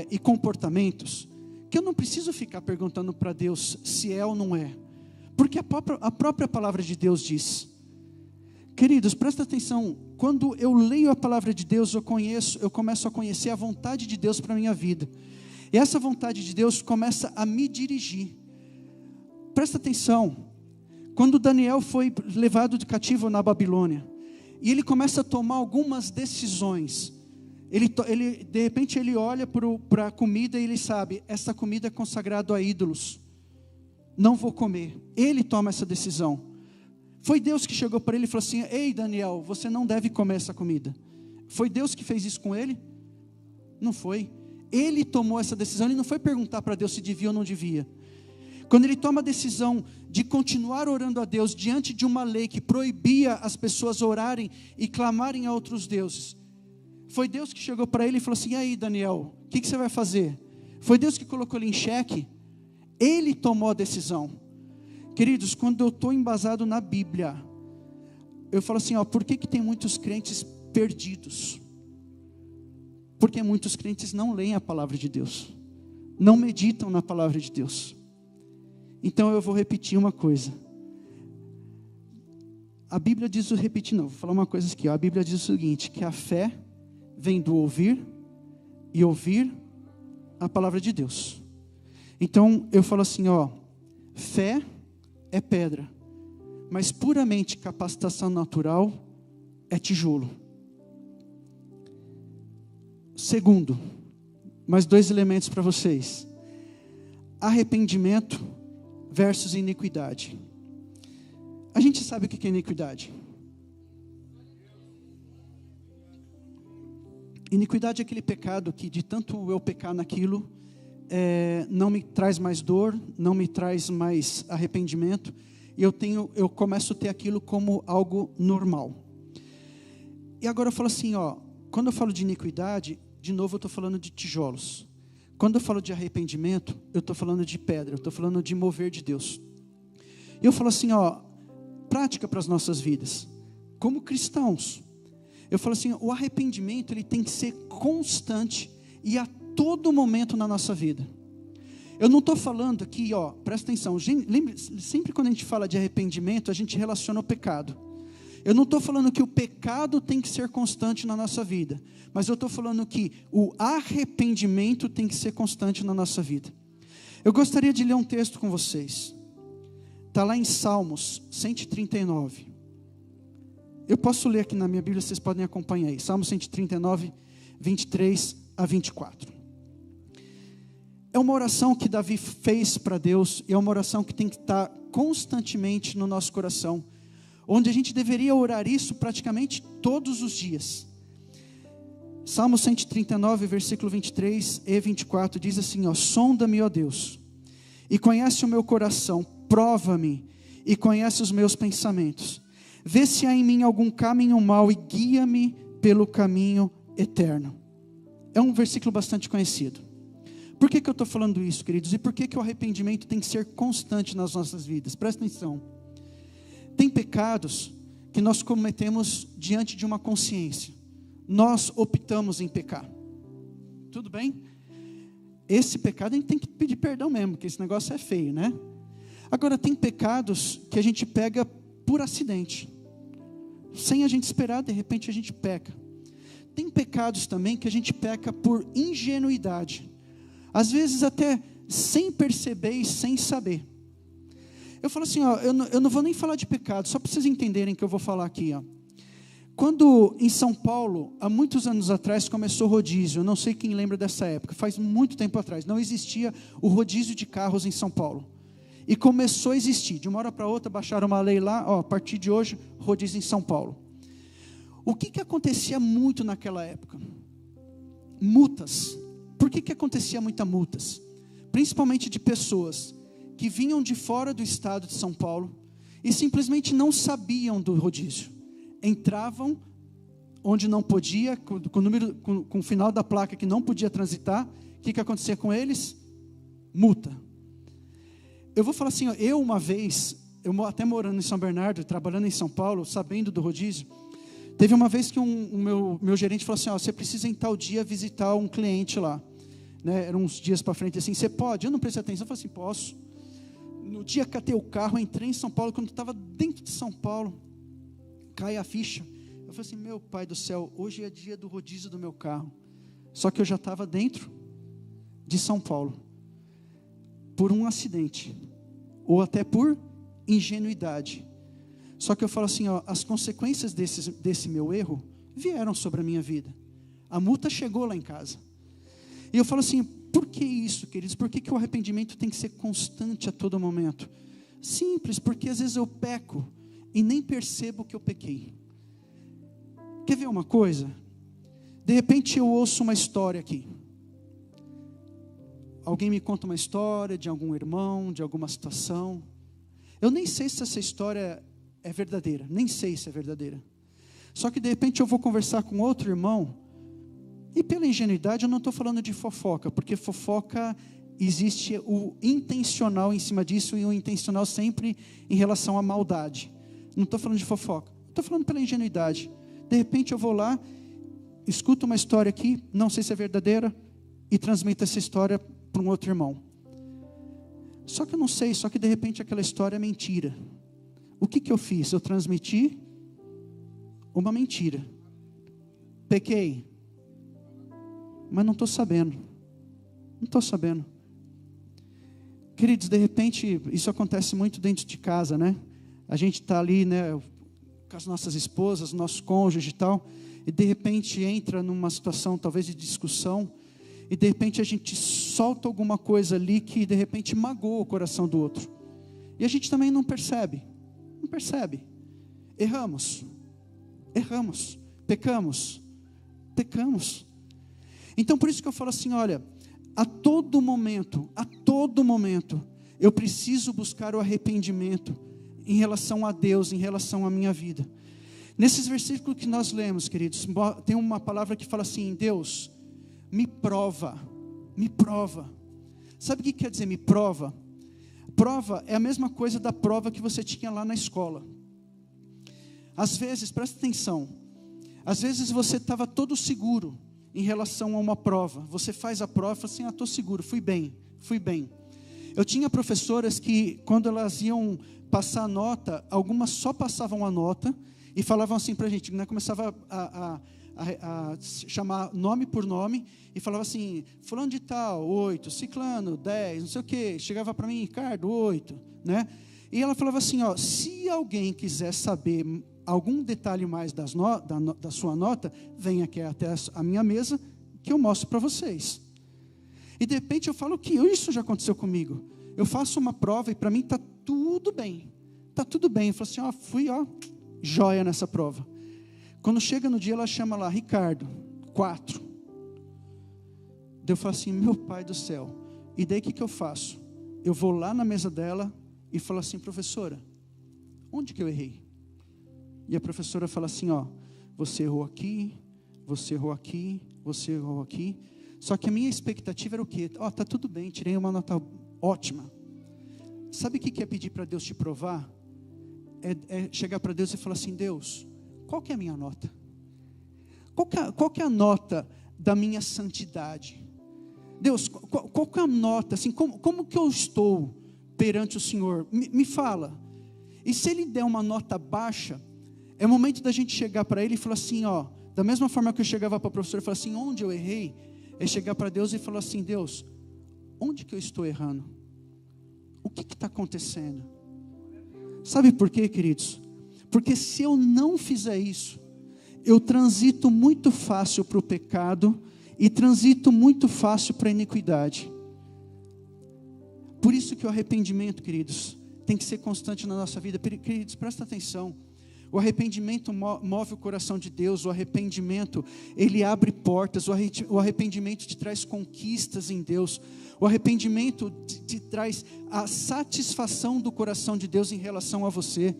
e comportamentos que eu não preciso ficar perguntando para Deus se é ou não é, porque a própria palavra de Deus diz. Queridos, presta atenção, quando eu leio a palavra de Deus, eu começo a conhecer a vontade de Deus para a minha vida, e essa vontade de Deus começa a me dirigir. Presta atenção, quando Daniel foi levado de cativo na Babilônia, e ele começa a tomar algumas decisões, de repente ele olha para a comida e ele sabe, essa comida é consagrada a ídolos, não vou comer. Ele toma essa decisão. Foi Deus que chegou para ele e falou assim: ei Daniel, você não deve comer essa comida. Foi Deus que fez isso com ele? Não foi. Ele tomou essa decisão, ele não foi perguntar para Deus se devia ou não devia. Quando ele toma a decisão de continuar orando a Deus diante de uma lei que proibia as pessoas orarem e clamarem a outros deuses, foi Deus que chegou para ele e falou assim: e aí Daniel, o que você vai fazer? Foi Deus que colocou ele em xeque. Ele tomou a decisão. Queridos, quando eu estou embasado na Bíblia, eu falo assim, por que tem muitos crentes perdidos? Porque muitos crentes não leem a palavra de Deus, não meditam na palavra de Deus. Então eu vou repetir uma coisa. A Bíblia diz, vou falar uma coisa aqui. A Bíblia diz o seguinte, que a fé vem do ouvir, e ouvir a palavra de Deus. Então eu falo assim, fé é pedra, mas puramente capacitação natural é tijolo. Segundo, mais 2 elementos para vocês: arrependimento versus iniquidade. A gente sabe o que é iniquidade. Iniquidade é aquele pecado que, de tanto eu pecar naquilo, não me traz mais dor, não me traz mais arrependimento, e eu começo a ter aquilo como algo normal. E agora eu falo assim, quando eu falo de iniquidade, de novo eu estou falando de tijolos. Quando eu falo de arrependimento, eu estou falando de pedra, eu estou falando de mover de Deus. E eu falo assim, prática para as nossas vidas, como cristãos. Eu falo assim, o arrependimento ele tem que ser constante e a todo momento na nossa vida. Eu não estou falando aqui, presta atenção, lembre, sempre quando a gente fala de arrependimento, a gente relaciona o pecado. Eu não estou falando que o pecado tem que ser constante na nossa vida, mas eu estou falando que o arrependimento tem que ser constante na nossa vida. Eu gostaria de ler um texto com vocês. Está lá em Salmos 139. Eu posso ler aqui na minha Bíblia, vocês podem acompanhar aí. Salmos 139, 23 a 24. É uma oração que Davi fez para Deus, e é uma oração que tem que estar constantemente no nosso coração, onde a gente deveria orar isso praticamente todos os dias. Salmo 139, versículo 23 e 24, diz assim, sonda-me, ó Deus, e conhece o meu coração, prova-me, e conhece os meus pensamentos. Vê se há em mim algum caminho mau, e guia-me pelo caminho eterno. É um versículo bastante conhecido. Por que eu estou falando isso, queridos? E por que o arrependimento tem que ser constante nas nossas vidas? Presta atenção. Tem pecados que nós cometemos diante de uma consciência. Nós optamos em pecar. Tudo bem? Esse pecado a gente tem que pedir perdão mesmo, porque esse negócio é feio, né? Agora, tem pecados que a gente pega por acidente. Sem a gente esperar, de repente a gente peca. Tem pecados também que a gente peca por ingenuidade. Às vezes até sem perceber e sem saber. Eu falo assim, ó, eu não vou nem falar de pecado, só para vocês entenderem que eu vou falar aqui, ó. Quando em São Paulo, há muitos anos atrás, começou o rodízio, eu não sei quem lembra dessa época, faz muito tempo atrás, não existia o rodízio de carros em São Paulo. E começou a existir, de uma hora para outra, baixaram uma lei lá, ó, a partir de hoje, rodízio em São Paulo. O que acontecia muito naquela época? Multas. Por que acontecia muitas multas? Principalmente de pessoas que vinham de fora do estado de São Paulo e simplesmente não sabiam do rodízio. Entravam onde não podia, com o final da placa que não podia transitar. O que acontecia com eles? Multa. Eu vou falar assim, ó, eu uma vez, eu até morando em São Bernardo, trabalhando em São Paulo, sabendo do rodízio, teve uma vez que o meu gerente falou assim, ó, você precisa em tal dia visitar um cliente lá, né? Eram uns dias para frente assim, você pode? Eu não prestei atenção, eu falei assim, posso. No dia que catei o carro, entrei em São Paulo, quando estava dentro de São Paulo, cai a ficha. Eu falei assim, meu pai do céu, hoje é dia do rodízio do meu carro. Só que eu já estava dentro de São Paulo, por um acidente, ou até por ingenuidade. Só que eu falo assim, ó, as consequências desse meu erro vieram sobre a minha vida. A multa chegou lá em casa. E eu falo assim, por que isso, queridos? Por que o arrependimento tem que ser constante a todo momento? Simples, porque às vezes eu peco e nem percebo que eu pequei. Quer ver uma coisa? De repente eu ouço uma história aqui. Alguém me conta uma história de algum irmão, de alguma situação. Eu nem sei se essa história é verdadeira, nem sei se é verdadeira. Só que de repente eu vou conversar com outro irmão, e pela ingenuidade eu não estou falando de fofoca, porque fofoca existe o intencional em cima disso, e o intencional sempre em relação à maldade. Não estou falando de fofoca, estou falando pela ingenuidade. De repente eu vou lá, escuto uma história aqui, não sei se é verdadeira, e transmito essa história para um outro irmão. Só que eu não sei, só que de repente aquela história é mentira. O que eu fiz? Eu transmiti uma mentira. Pequei. Mas não estou sabendo. Não estou sabendo. Queridos, de repente, isso acontece muito dentro de casa, né? A gente está ali, né, com as nossas esposas, nosso cônjuge e tal, e de repente entra numa situação talvez de discussão, e de repente a gente solta alguma coisa ali que de repente magoa o coração do outro. E a gente também não percebe. Não percebe. Erramos. Pecamos. Então por isso que eu falo assim, olha, a todo momento, eu preciso buscar o arrependimento em relação a Deus, em relação à minha vida. Nesses versículos que nós lemos, queridos, tem uma palavra que fala assim, Deus, me prova. Sabe o que quer dizer me prova? Prova é a mesma coisa da prova que você tinha lá na escola. Às vezes, presta atenção, às vezes você estava todo seguro em relação a uma prova. Você faz a prova e fala assim, estou seguro, fui bem. Eu tinha professoras que, quando elas iam passar a nota, algumas só passavam a nota e falavam assim para a gente, né? Começava a chamar nome por nome e falava assim, fulano de tal, 8, ciclano, 10, não sei o que, chegava para mim, Ricardo, 8, né? E ela falava assim, ó, se alguém quiser saber algum detalhe mais da sua nota, venha aqui até a minha mesa, que eu mostro para vocês. E de repente eu falo que isso já aconteceu comigo. Eu faço uma prova e para mim está tudo bem. Eu falo assim, ó, fui joia nessa prova. Quando chega no dia, ela chama lá, Ricardo, 4. Daí eu falo assim, meu pai do céu. E daí o que eu faço? Eu vou lá na mesa dela e falo assim, professora, onde que eu errei? E a professora fala assim, ó, você errou aqui, você errou aqui, você errou aqui. Só que a minha expectativa era o quê? Ó, tá tudo bem, tirei uma nota ótima. Sabe o que é pedir para Deus te provar? é chegar para Deus e falar assim: Deus, qual que é a minha nota? Qual que é a nota da minha santidade? Deus, qual que é a nota? Assim, como que eu estou perante o Senhor? Me fala. E se Ele der uma nota baixa, é momento da gente chegar para Ele e falar assim, ó, da mesma forma que eu chegava para o professor e falar assim, onde eu errei? É chegar para Deus e falar assim: Deus, onde que eu estou errando? O que está acontecendo? Sabe por quê, queridos? Porque se eu não fizer isso, eu transito muito fácil para o pecado e transito muito fácil para a iniquidade. Por isso que o arrependimento, queridos, tem que ser constante na nossa vida. Queridos, presta atenção. O arrependimento move o coração de Deus. O arrependimento, ele abre portas. O arrependimento te traz conquistas em Deus. O arrependimento te traz a satisfação do coração de Deus em relação a você.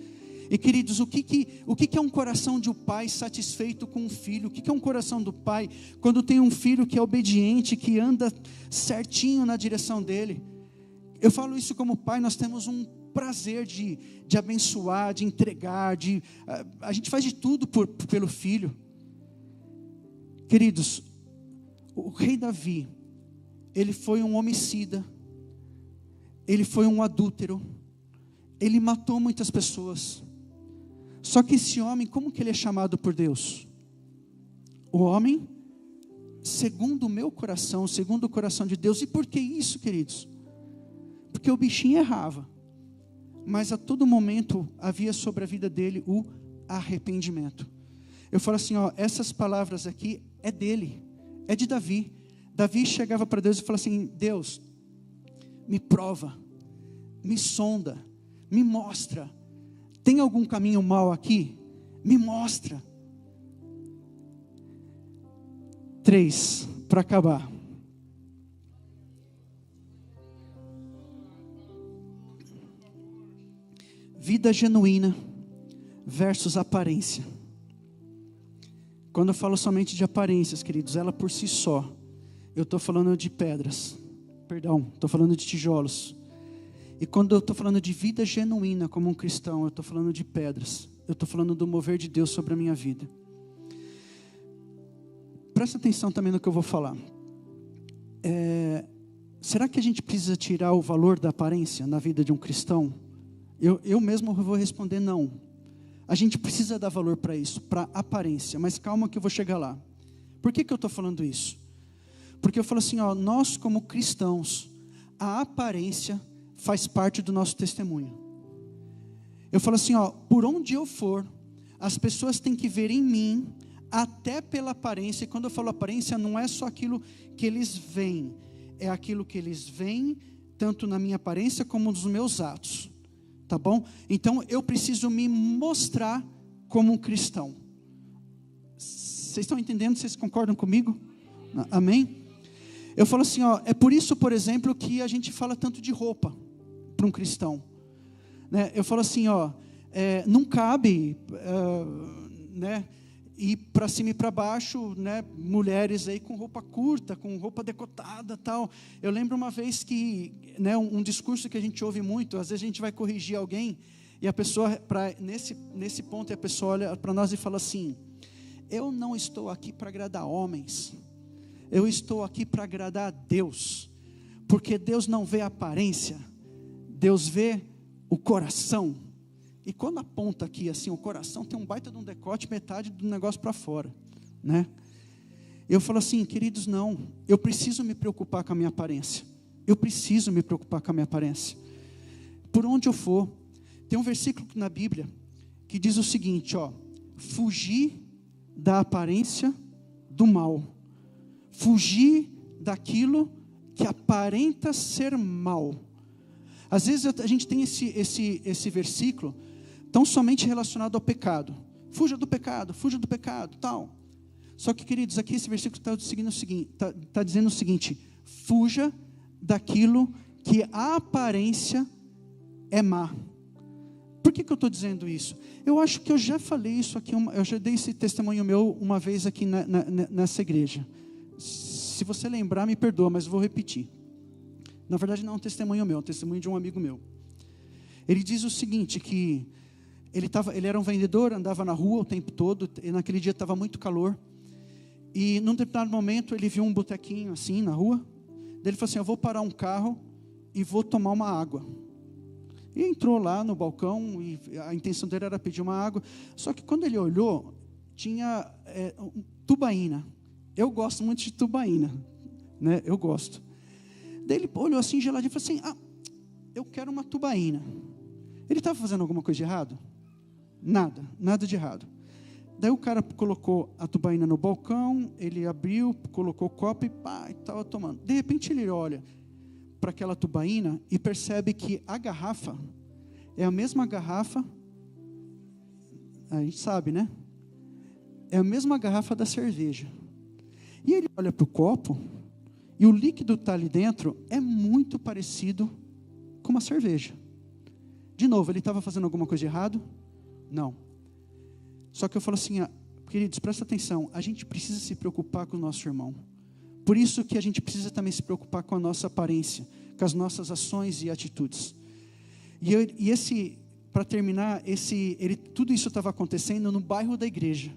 E queridos, o que é um coração de um pai satisfeito com um filho? O que é um coração do pai quando tem um filho que é obediente, que anda certinho na direção dele? Eu falo isso como pai, nós temos um prazer de abençoar, de entregar, a gente faz de tudo pelo filho. Queridos, o rei Davi, ele foi um homicida, ele foi um adúltero, ele matou muitas pessoas. Só que esse homem, como que ele é chamado por Deus? O homem segundo o meu coração, segundo o coração de Deus. E por que isso, queridos? Porque o bichinho errava, mas a todo momento havia sobre a vida dele o arrependimento. Eu falo assim, ó, essas palavras aqui é dele, é de Davi. Davi chegava para Deus e falava assim: Deus, me prova, me sonda, me mostra. Tem algum caminho mau aqui? Me mostra. 3, para acabar. Vida genuína versus aparência. Quando eu falo somente de aparências, queridos, ela por si só, eu estou falando de pedras. Perdão, estou falando de tijolos. E quando eu estou falando de vida genuína como um cristão, eu estou falando de pedras. Eu estou falando do mover de Deus sobre a minha vida. Presta atenção também no que eu vou falar. Será que a gente precisa tirar o valor da aparência na vida de um cristão? Eu mesmo vou responder não. A gente precisa dar valor para isso, para aparência. Mas calma que eu vou chegar lá. Por que eu estou falando isso? Porque eu falo assim, ó, nós como cristãos, a aparência faz parte do nosso testemunho. Eu falo assim, ó, por onde eu for, as pessoas têm que ver em mim, até pela aparência. E quando eu falo aparência, não é só aquilo que eles veem, é aquilo que eles veem, tanto na minha aparência como nos meus atos, tá bom? Então eu preciso me mostrar como um cristão. Vocês estão entendendo? Vocês concordam comigo? Amém? Eu falo assim, ó, é por isso, por exemplo, que a gente fala tanto de roupa para um cristão, né? Eu falo assim, ó, não cabe, né, ir para cima e para baixo, né, mulheres aí com roupa curta, com roupa decotada, tal. Eu lembro uma vez que, né, um discurso que a gente ouve muito, às vezes a gente vai corrigir alguém e a pessoa, nesse ponto, a pessoa olha para nós e fala assim: eu não estou aqui para agradar homens, eu estou aqui para agradar a Deus, porque Deus não vê a aparência, Deus vê o coração. E quando aponta aqui assim, o coração tem um baita de um decote, metade do negócio para fora, né? Eu falo assim, queridos, não, eu preciso me preocupar com a minha aparência. Eu preciso me preocupar com a minha aparência. Por onde eu for, tem um versículo na Bíblia que diz o seguinte, ó: fugir da aparência do mal. Fugir daquilo que aparenta ser mal. Às vezes a gente tem esse versículo tão somente relacionado ao pecado. Fuja do pecado, tal. Só que, queridos, aqui esse versículo está dizendo o seguinte: fuja daquilo que a aparência é má. Por que eu estou dizendo isso? Eu acho que eu já falei isso aqui, eu já dei esse testemunho meu uma vez aqui nessa igreja. Se você lembrar, me perdoa, mas eu vou repetir. Na verdade não é um testemunho meu, é um testemunho de um amigo meu. Ele diz o seguinte, que Ele era um vendedor, andava na rua o tempo todo, e naquele dia estava muito calor. E num determinado momento ele viu um botequinho assim na rua. Daí ele falou assim: eu vou parar um carro e vou tomar uma água. E entrou lá no balcão, e a intenção dele era pedir uma água. Só que quando ele olhou, tinha tubaína. Eu gosto muito de tubaína, né? Eu gosto. Daí ele olhou assim geladinho e falou assim: eu quero uma tubaína. Ele estava fazendo alguma coisa de errado? Nada de errado. Daí o cara colocou a tubaína no balcão, ele abriu, colocou o copo e estava tomando. De repente ele olha para aquela tubaína e percebe que a garrafa é a mesma garrafa, a gente sabe, né? É a mesma garrafa da cerveja. E ele olha para o copo e o líquido que está ali dentro é muito parecido com uma cerveja. De novo, ele estava fazendo alguma coisa de errado? Não. Só que eu falo assim: queridos, presta atenção, a gente precisa se preocupar com o nosso irmão. Por isso que a gente precisa também se preocupar com a nossa aparência, com as nossas ações e atitudes. Para terminar, tudo isso estava acontecendo no bairro da igreja.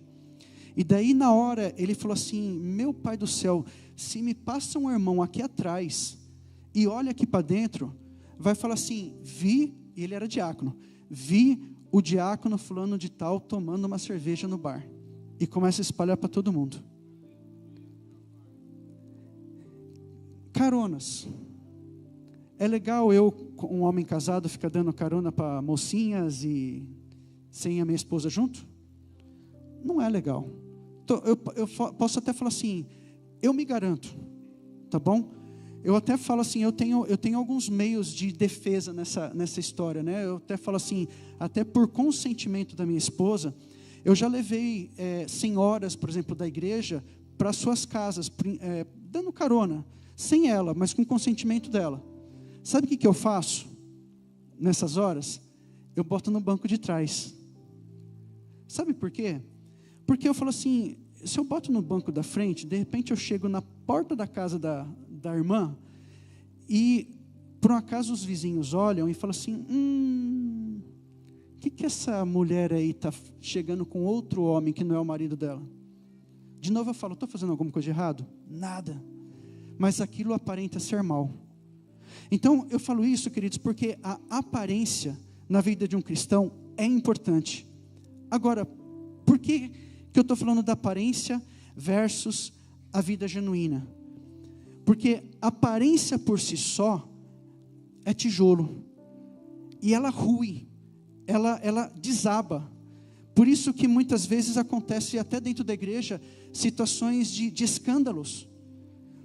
E daí na hora ele falou assim: meu pai do céu, se me passa um irmão aqui atrás e olha aqui para dentro, vai falar assim: e ele era diácono, vi o diácono fulano de tal tomando uma cerveja no bar. E começa a espalhar para todo mundo. Caronas. É legal um homem casado, ficar dando carona para mocinhas e sem a minha esposa junto? Não é legal. Então, eu posso até falar assim: eu me garanto, tá bom? Eu até falo assim, eu tenho alguns meios de defesa nessa história, né? Eu até falo assim, até por consentimento da minha esposa, eu já levei senhoras, por exemplo, da igreja, para suas casas, dando carona, sem ela, mas com consentimento dela. Sabe o que eu faço nessas horas? Eu boto no banco de trás. Sabe por quê? Porque eu falo assim, se eu boto no banco da frente, de repente eu chego na porta da casa da irmã, e por um acaso os vizinhos olham e falam assim: que essa mulher aí está chegando com outro homem que não é o marido dela? De novo eu falo: estou fazendo alguma coisa de errado? Nada. Mas aquilo aparenta ser mal. Então eu falo isso, queridos, porque a aparência na vida de um cristão é importante. Agora, por que eu estou falando da aparência versus a vida genuína? Porque a aparência por si só é tijolo. E ela rui, ela desaba. Por isso que muitas vezes acontece até dentro da igreja situações de escândalos.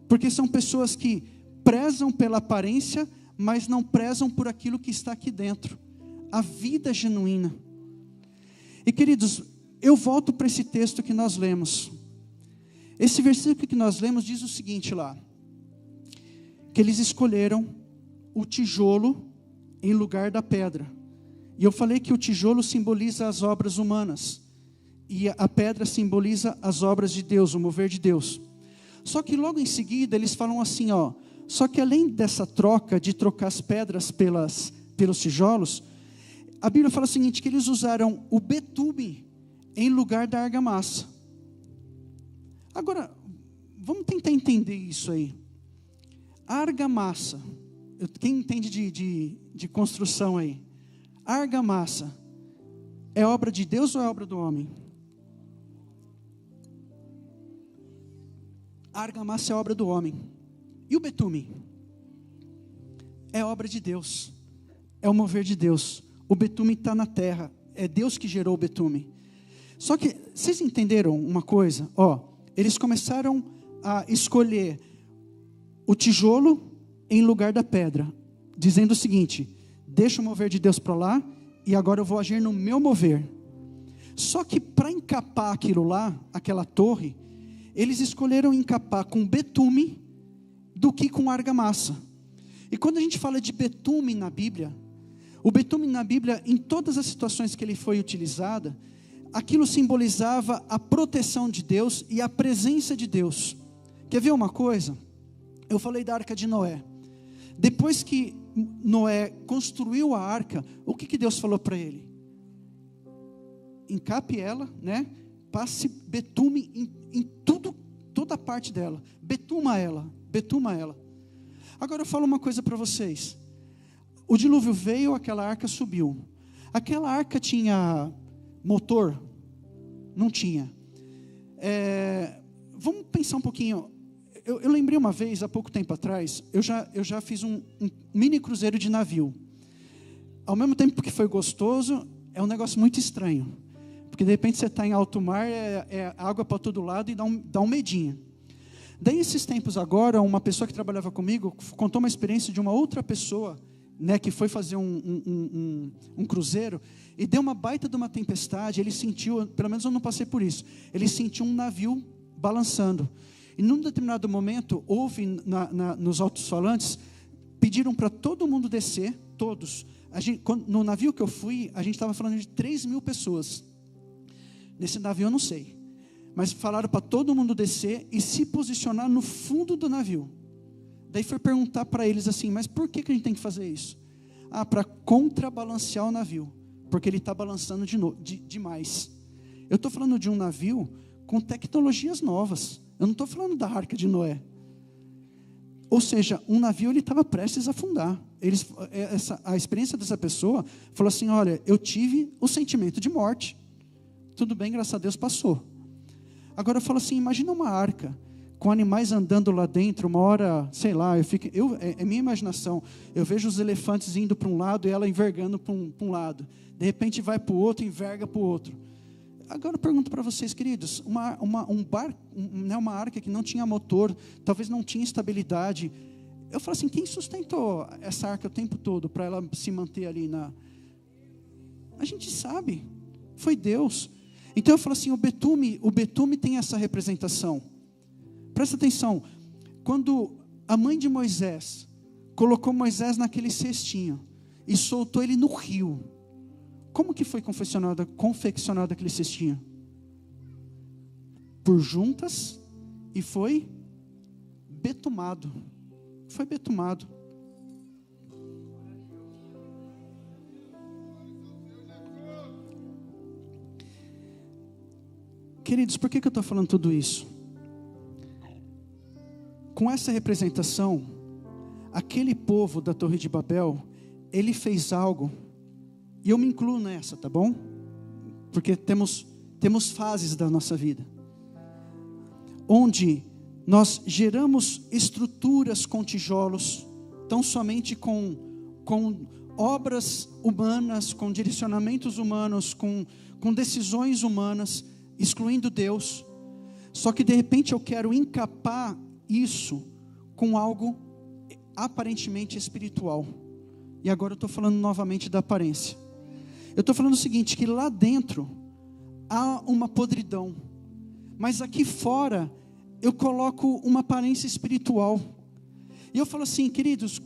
Porque são pessoas que prezam pela aparência, mas não prezam por aquilo que está aqui dentro. A vida genuína. E queridos, eu volto para esse texto que nós lemos. Esse versículo que nós lemos diz o seguinte lá: que eles escolheram o tijolo em lugar da pedra. E eu falei que o tijolo simboliza as obras humanas, e a pedra simboliza as obras de Deus, o mover de Deus. Só que logo em seguida eles falam assim, só que além dessa troca, de trocar as pedras pelos tijolos, a Bíblia fala o seguinte, que eles usaram o betume em lugar da argamassa. Agora, vamos tentar entender isso aí. A argamassa, quem entende de construção aí? A argamassa é obra de Deus ou é obra do homem? A argamassa é obra do homem. E o betume? É obra de Deus. É o mover de Deus. O betume está na terra. É Deus que gerou o betume. Só que, vocês entenderam uma coisa? Eles começaram a escolher o tijolo em lugar da pedra, dizendo o seguinte: deixa o mover de Deus para lá, e agora eu vou agir no meu mover. Só que para encapar aquilo lá, aquela torre, eles escolheram encapar com betume do que com argamassa. E quando a gente fala de betume na Bíblia, o betume na Bíblia, em todas as situações que ele foi utilizado, aquilo simbolizava a proteção de Deus e a presença de Deus. Quer ver uma coisa? Eu falei da arca de Noé. Depois que Noé construiu a arca, o que Deus falou para ele? encape ela, né? Passe betume em tudo, toda a parte dela. Betuma ela. Agora eu falo uma coisa para vocês. O dilúvio veio, aquela arca subiu. Aquela arca tinha motor? Não tinha. Vamos pensar um pouquinho. Eu lembrei uma vez, há pouco tempo atrás, eu já fiz um mini cruzeiro de navio. Ao mesmo tempo que foi gostoso, é um negócio muito estranho. Porque de repente você está em alto mar, é água para todo lado e dá um medinho. Daí esses tempos agora, uma pessoa que trabalhava comigo contou uma experiência de uma outra pessoa, né, que foi fazer um cruzeiro e deu uma baita de uma tempestade. Ele sentiu, pelo menos eu não passei por isso, ele sentiu um navio balançando. E num determinado momento, houve nos alto-falantes, pediram para todo mundo descer, todos. No navio que eu fui, a gente estava falando de 3.000 pessoas. Nesse navio eu não sei, mas falaram para todo mundo descer e se posicionar no fundo do navio. Daí foi perguntar para eles assim, mas por que a gente tem que fazer isso? Para contrabalancear o navio, porque ele está balançando demais. Eu estou falando de um navio com tecnologias novas, eu não estou falando da Arca de Noé. Ou seja, um navio ele estava prestes a afundar. A experiência dessa pessoa falou assim, olha, eu tive o sentimento de morte. Tudo bem, graças a Deus passou. Agora eu falo assim, imagina uma arca, com animais andando lá dentro, uma hora, sei lá, é minha imaginação, eu vejo os elefantes indo para um lado e ela envergando para um lado. De repente vai para o outro, enverga para o outro. Agora eu pergunto para vocês, queridos, uma arca que não tinha motor, talvez não tinha estabilidade. Eu falo assim, quem sustentou essa arca o tempo todo para ela se manter ali A gente sabe, foi Deus. Então eu falo assim, o betume tem essa representação. Presta atenção, quando a mãe de Moisés colocou Moisés naquele cestinho e soltou ele no rio, como que foi confeccionado aquele cestinho? Por juntas e foi betumado. Foi betumado. Queridos, por que eu estou falando tudo isso? Com essa representação, aquele povo da Torre de Babel, ele fez algo, e eu me incluo nessa, tá bom? Porque temos fases da nossa vida, onde nós geramos estruturas com tijolos, tão somente com obras humanas, com direcionamentos humanos, com decisões humanas, excluindo Deus. Só que de repente eu quero encapar isso com algo aparentemente espiritual. E agora eu estou falando novamente da aparência. Eu estou falando o seguinte, que lá dentro há uma podridão, mas aqui fora eu coloco uma aparência espiritual. E eu falo assim, queridos,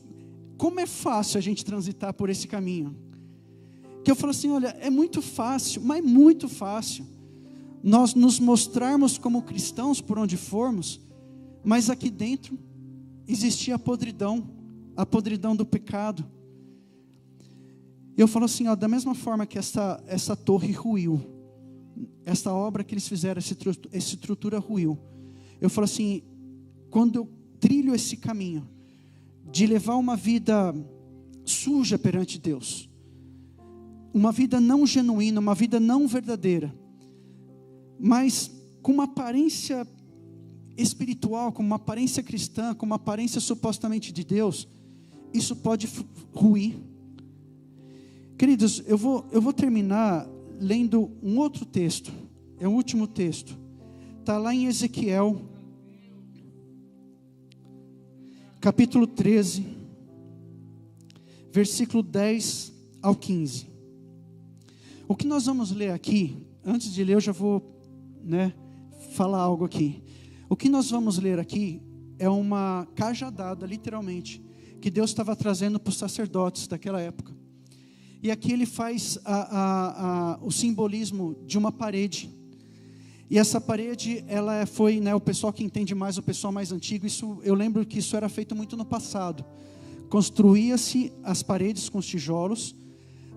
como é fácil a gente transitar por esse caminho. Que eu falo assim, olha, é muito fácil, mas muito fácil nós nos mostrarmos como cristãos por onde formos, mas aqui dentro existia a podridão do pecado. Eu falo assim, ó, da mesma forma que essa torre ruiu, essa obra que eles fizeram, essa estrutura ruiu, eu falo assim, quando eu trilho esse caminho de levar uma vida suja perante Deus, uma vida não genuína, uma vida não verdadeira, mas com uma aparência espiritual, com uma aparência cristã, com uma aparência supostamente de Deus, isso pode ruir. Queridos, eu vou terminar lendo um outro texto, é o último texto, está lá em Ezequiel, capítulo 13, versículo 10 ao 15. O que nós vamos ler aqui, antes de ler eu já vou falar algo aqui. O que nós vamos ler aqui é uma cajadada, literalmente, que Deus estava trazendo para os sacerdotes daquela época. E aqui ele faz o simbolismo de uma parede. E essa parede, ela foi, o pessoal que entende mais, o pessoal mais antigo, eu lembro que isso era feito muito no passado. Construía-se as paredes com os tijolos,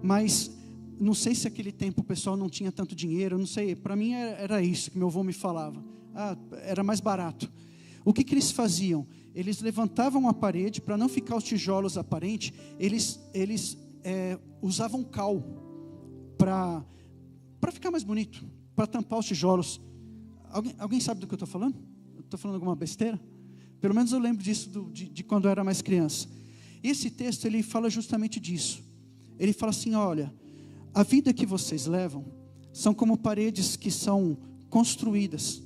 mas não sei se naquele tempo o pessoal não tinha tanto dinheiro, não sei, para mim era isso que meu avô me falava. Era mais barato. O que eles faziam? Eles levantavam a parede, para não ficar os tijolos aparentes, eles usavam cal para ficar mais bonito, para tampar os tijolos. Alguém sabe do que eu estou falando? Estou falando alguma besteira? Pelo menos eu lembro disso de quando eu era mais criança. Esse texto, ele fala justamente disso. Ele fala assim, olha, a vida que vocês levam são como paredes que são construídas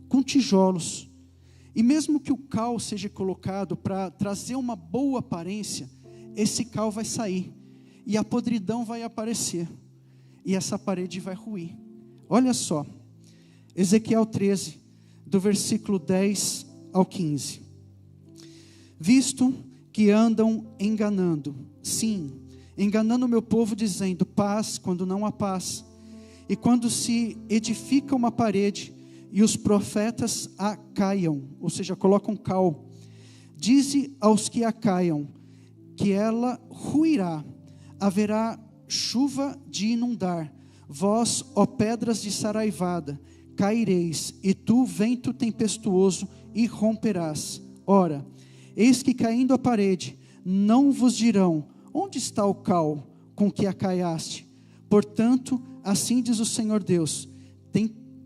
com tijolos. E mesmo que o cal seja colocado para trazer uma boa aparência, esse cal vai sair. E a podridão vai aparecer. E essa parede vai ruir. Olha só. Ezequiel 13, do versículo 10 ao 15. Visto que andam enganando, sim, enganando o meu povo, dizendo paz, quando não há paz. E quando se edifica uma parede, e os profetas a caiam, ou seja, colocam cal. Dize aos que a caiam, que ela ruirá, haverá chuva de inundar. Vós, ó pedras de saraivada, caireis, e tu, vento tempestuoso, irromperás. Ora, eis que caindo a parede, não vos dirão, onde está o cal com que a caiaste? Portanto, assim diz o Senhor Deus,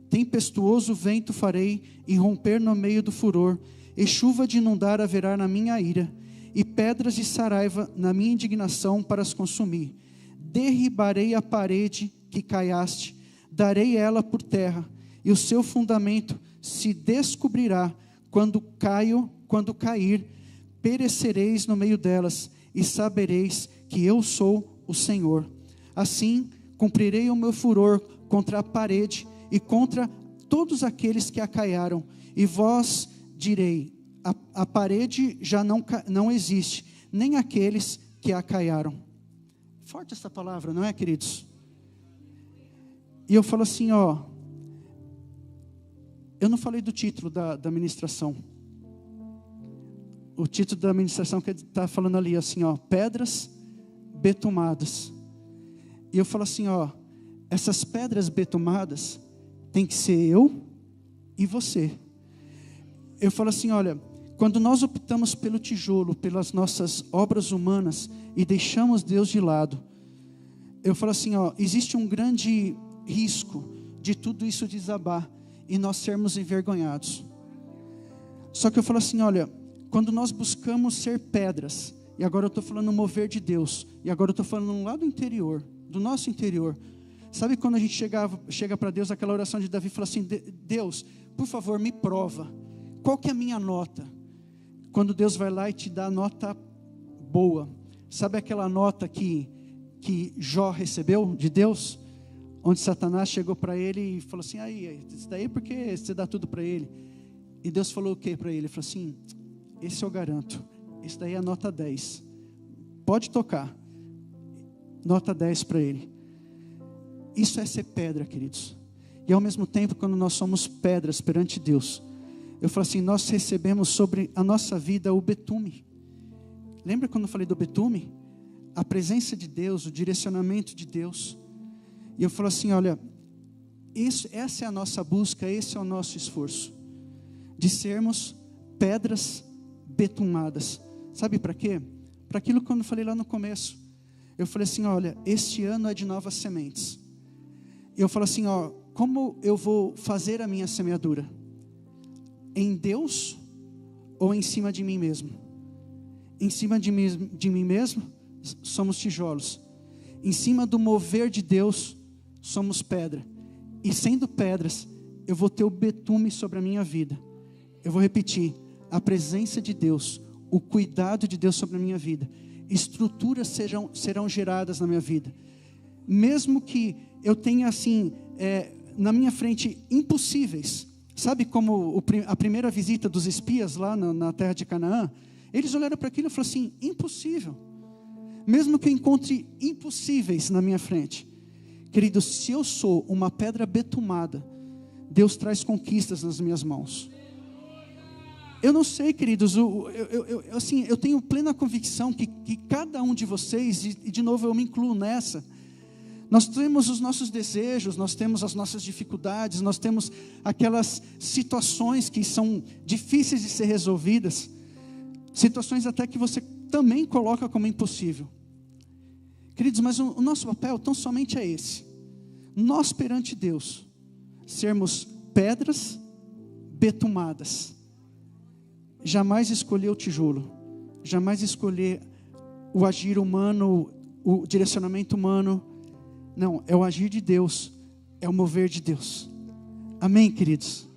tempestuoso vento farei irromper no meio do furor, e chuva de inundar haverá na minha ira, e pedras de saraiva na minha indignação para as consumir. Derribarei a parede que caiaste, darei ela por terra, e o seu fundamento se descobrirá. Quando cair, perecereis no meio delas, e sabereis que eu sou o Senhor. Assim, cumprirei o meu furor contra a parede, e contra todos aqueles que a caiaram, e vós direi, a parede já não existe, nem aqueles que a caiaram. Forte essa palavra, não é, queridos? E eu falo assim, eu não falei do título da ministração. O título da ministração que ele está falando ali, assim, pedras betumadas. E eu falo assim, essas pedras betumadas tem que ser eu e você. Eu falo assim, olha, quando nós optamos pelo tijolo, pelas nossas obras humanas e deixamos Deus de lado, eu falo assim, existe um grande risco de tudo isso desabar e nós sermos envergonhados. Só que eu falo assim, olha, quando nós buscamos ser pedras, e agora eu estou falando no mover de Deus, e agora eu estou falando no lado interior, do nosso interior. Sabe quando a gente chega para Deus, aquela oração de Davi, fala assim, Deus, por favor, me prova, qual que é a minha nota? Quando Deus vai lá e te dá a nota boa, sabe aquela nota que Jó recebeu de Deus? Onde Satanás chegou para ele e falou assim, isso daí é porque você dá tudo para ele. E Deus falou o que para ele? Ele falou assim, esse eu garanto, esse daí é a nota 10, pode tocar, nota 10 para ele. Isso é ser pedra, queridos. E ao mesmo tempo, quando nós somos pedras perante Deus, eu falo assim, nós recebemos sobre a nossa vida o betume. Lembra quando eu falei do betume? A presença de Deus, o direcionamento de Deus. E eu falo assim, olha, essa é a nossa busca, esse é o nosso esforço. De sermos pedras betumadas. Sabe para quê? Para aquilo que eu falei lá no começo. Eu falei assim, olha, este ano é de novas sementes. Eu falo assim, como eu vou fazer a minha semeadura? Em Deus ou em cima de mim mesmo? Em cima de mim mesmo, somos tijolos. Em cima do mover de Deus, somos pedra. E sendo pedras, eu vou ter o betume sobre a minha vida. Eu vou repetir, a presença de Deus, o cuidado de Deus sobre a minha vida. Estruturas serão geradas na minha vida. Mesmo que eu tenha assim, na minha frente, impossíveis. Sabe como a primeira visita dos espias lá na terra de Canaã? Eles olharam para aquilo e falaram assim, impossível. Mesmo que eu encontre impossíveis na minha frente. Querido, se eu sou uma pedra betumada, Deus traz conquistas nas minhas mãos. Eu não sei, queridos, eu tenho plena convicção que cada um de vocês, e de novo eu me incluo nessa, Nós temos os nossos desejos, nós temos as nossas dificuldades, nós temos aquelas situações que são difíceis de ser resolvidas, situações até que você também coloca como impossível. Queridos, mas o nosso papel tão somente é esse: nós perante Deus sermos pedras betumadas, jamais escolher o tijolo, jamais escolher o agir humano, o direcionamento humano. Não, é o agir de Deus, é o mover de Deus. Amém, queridos?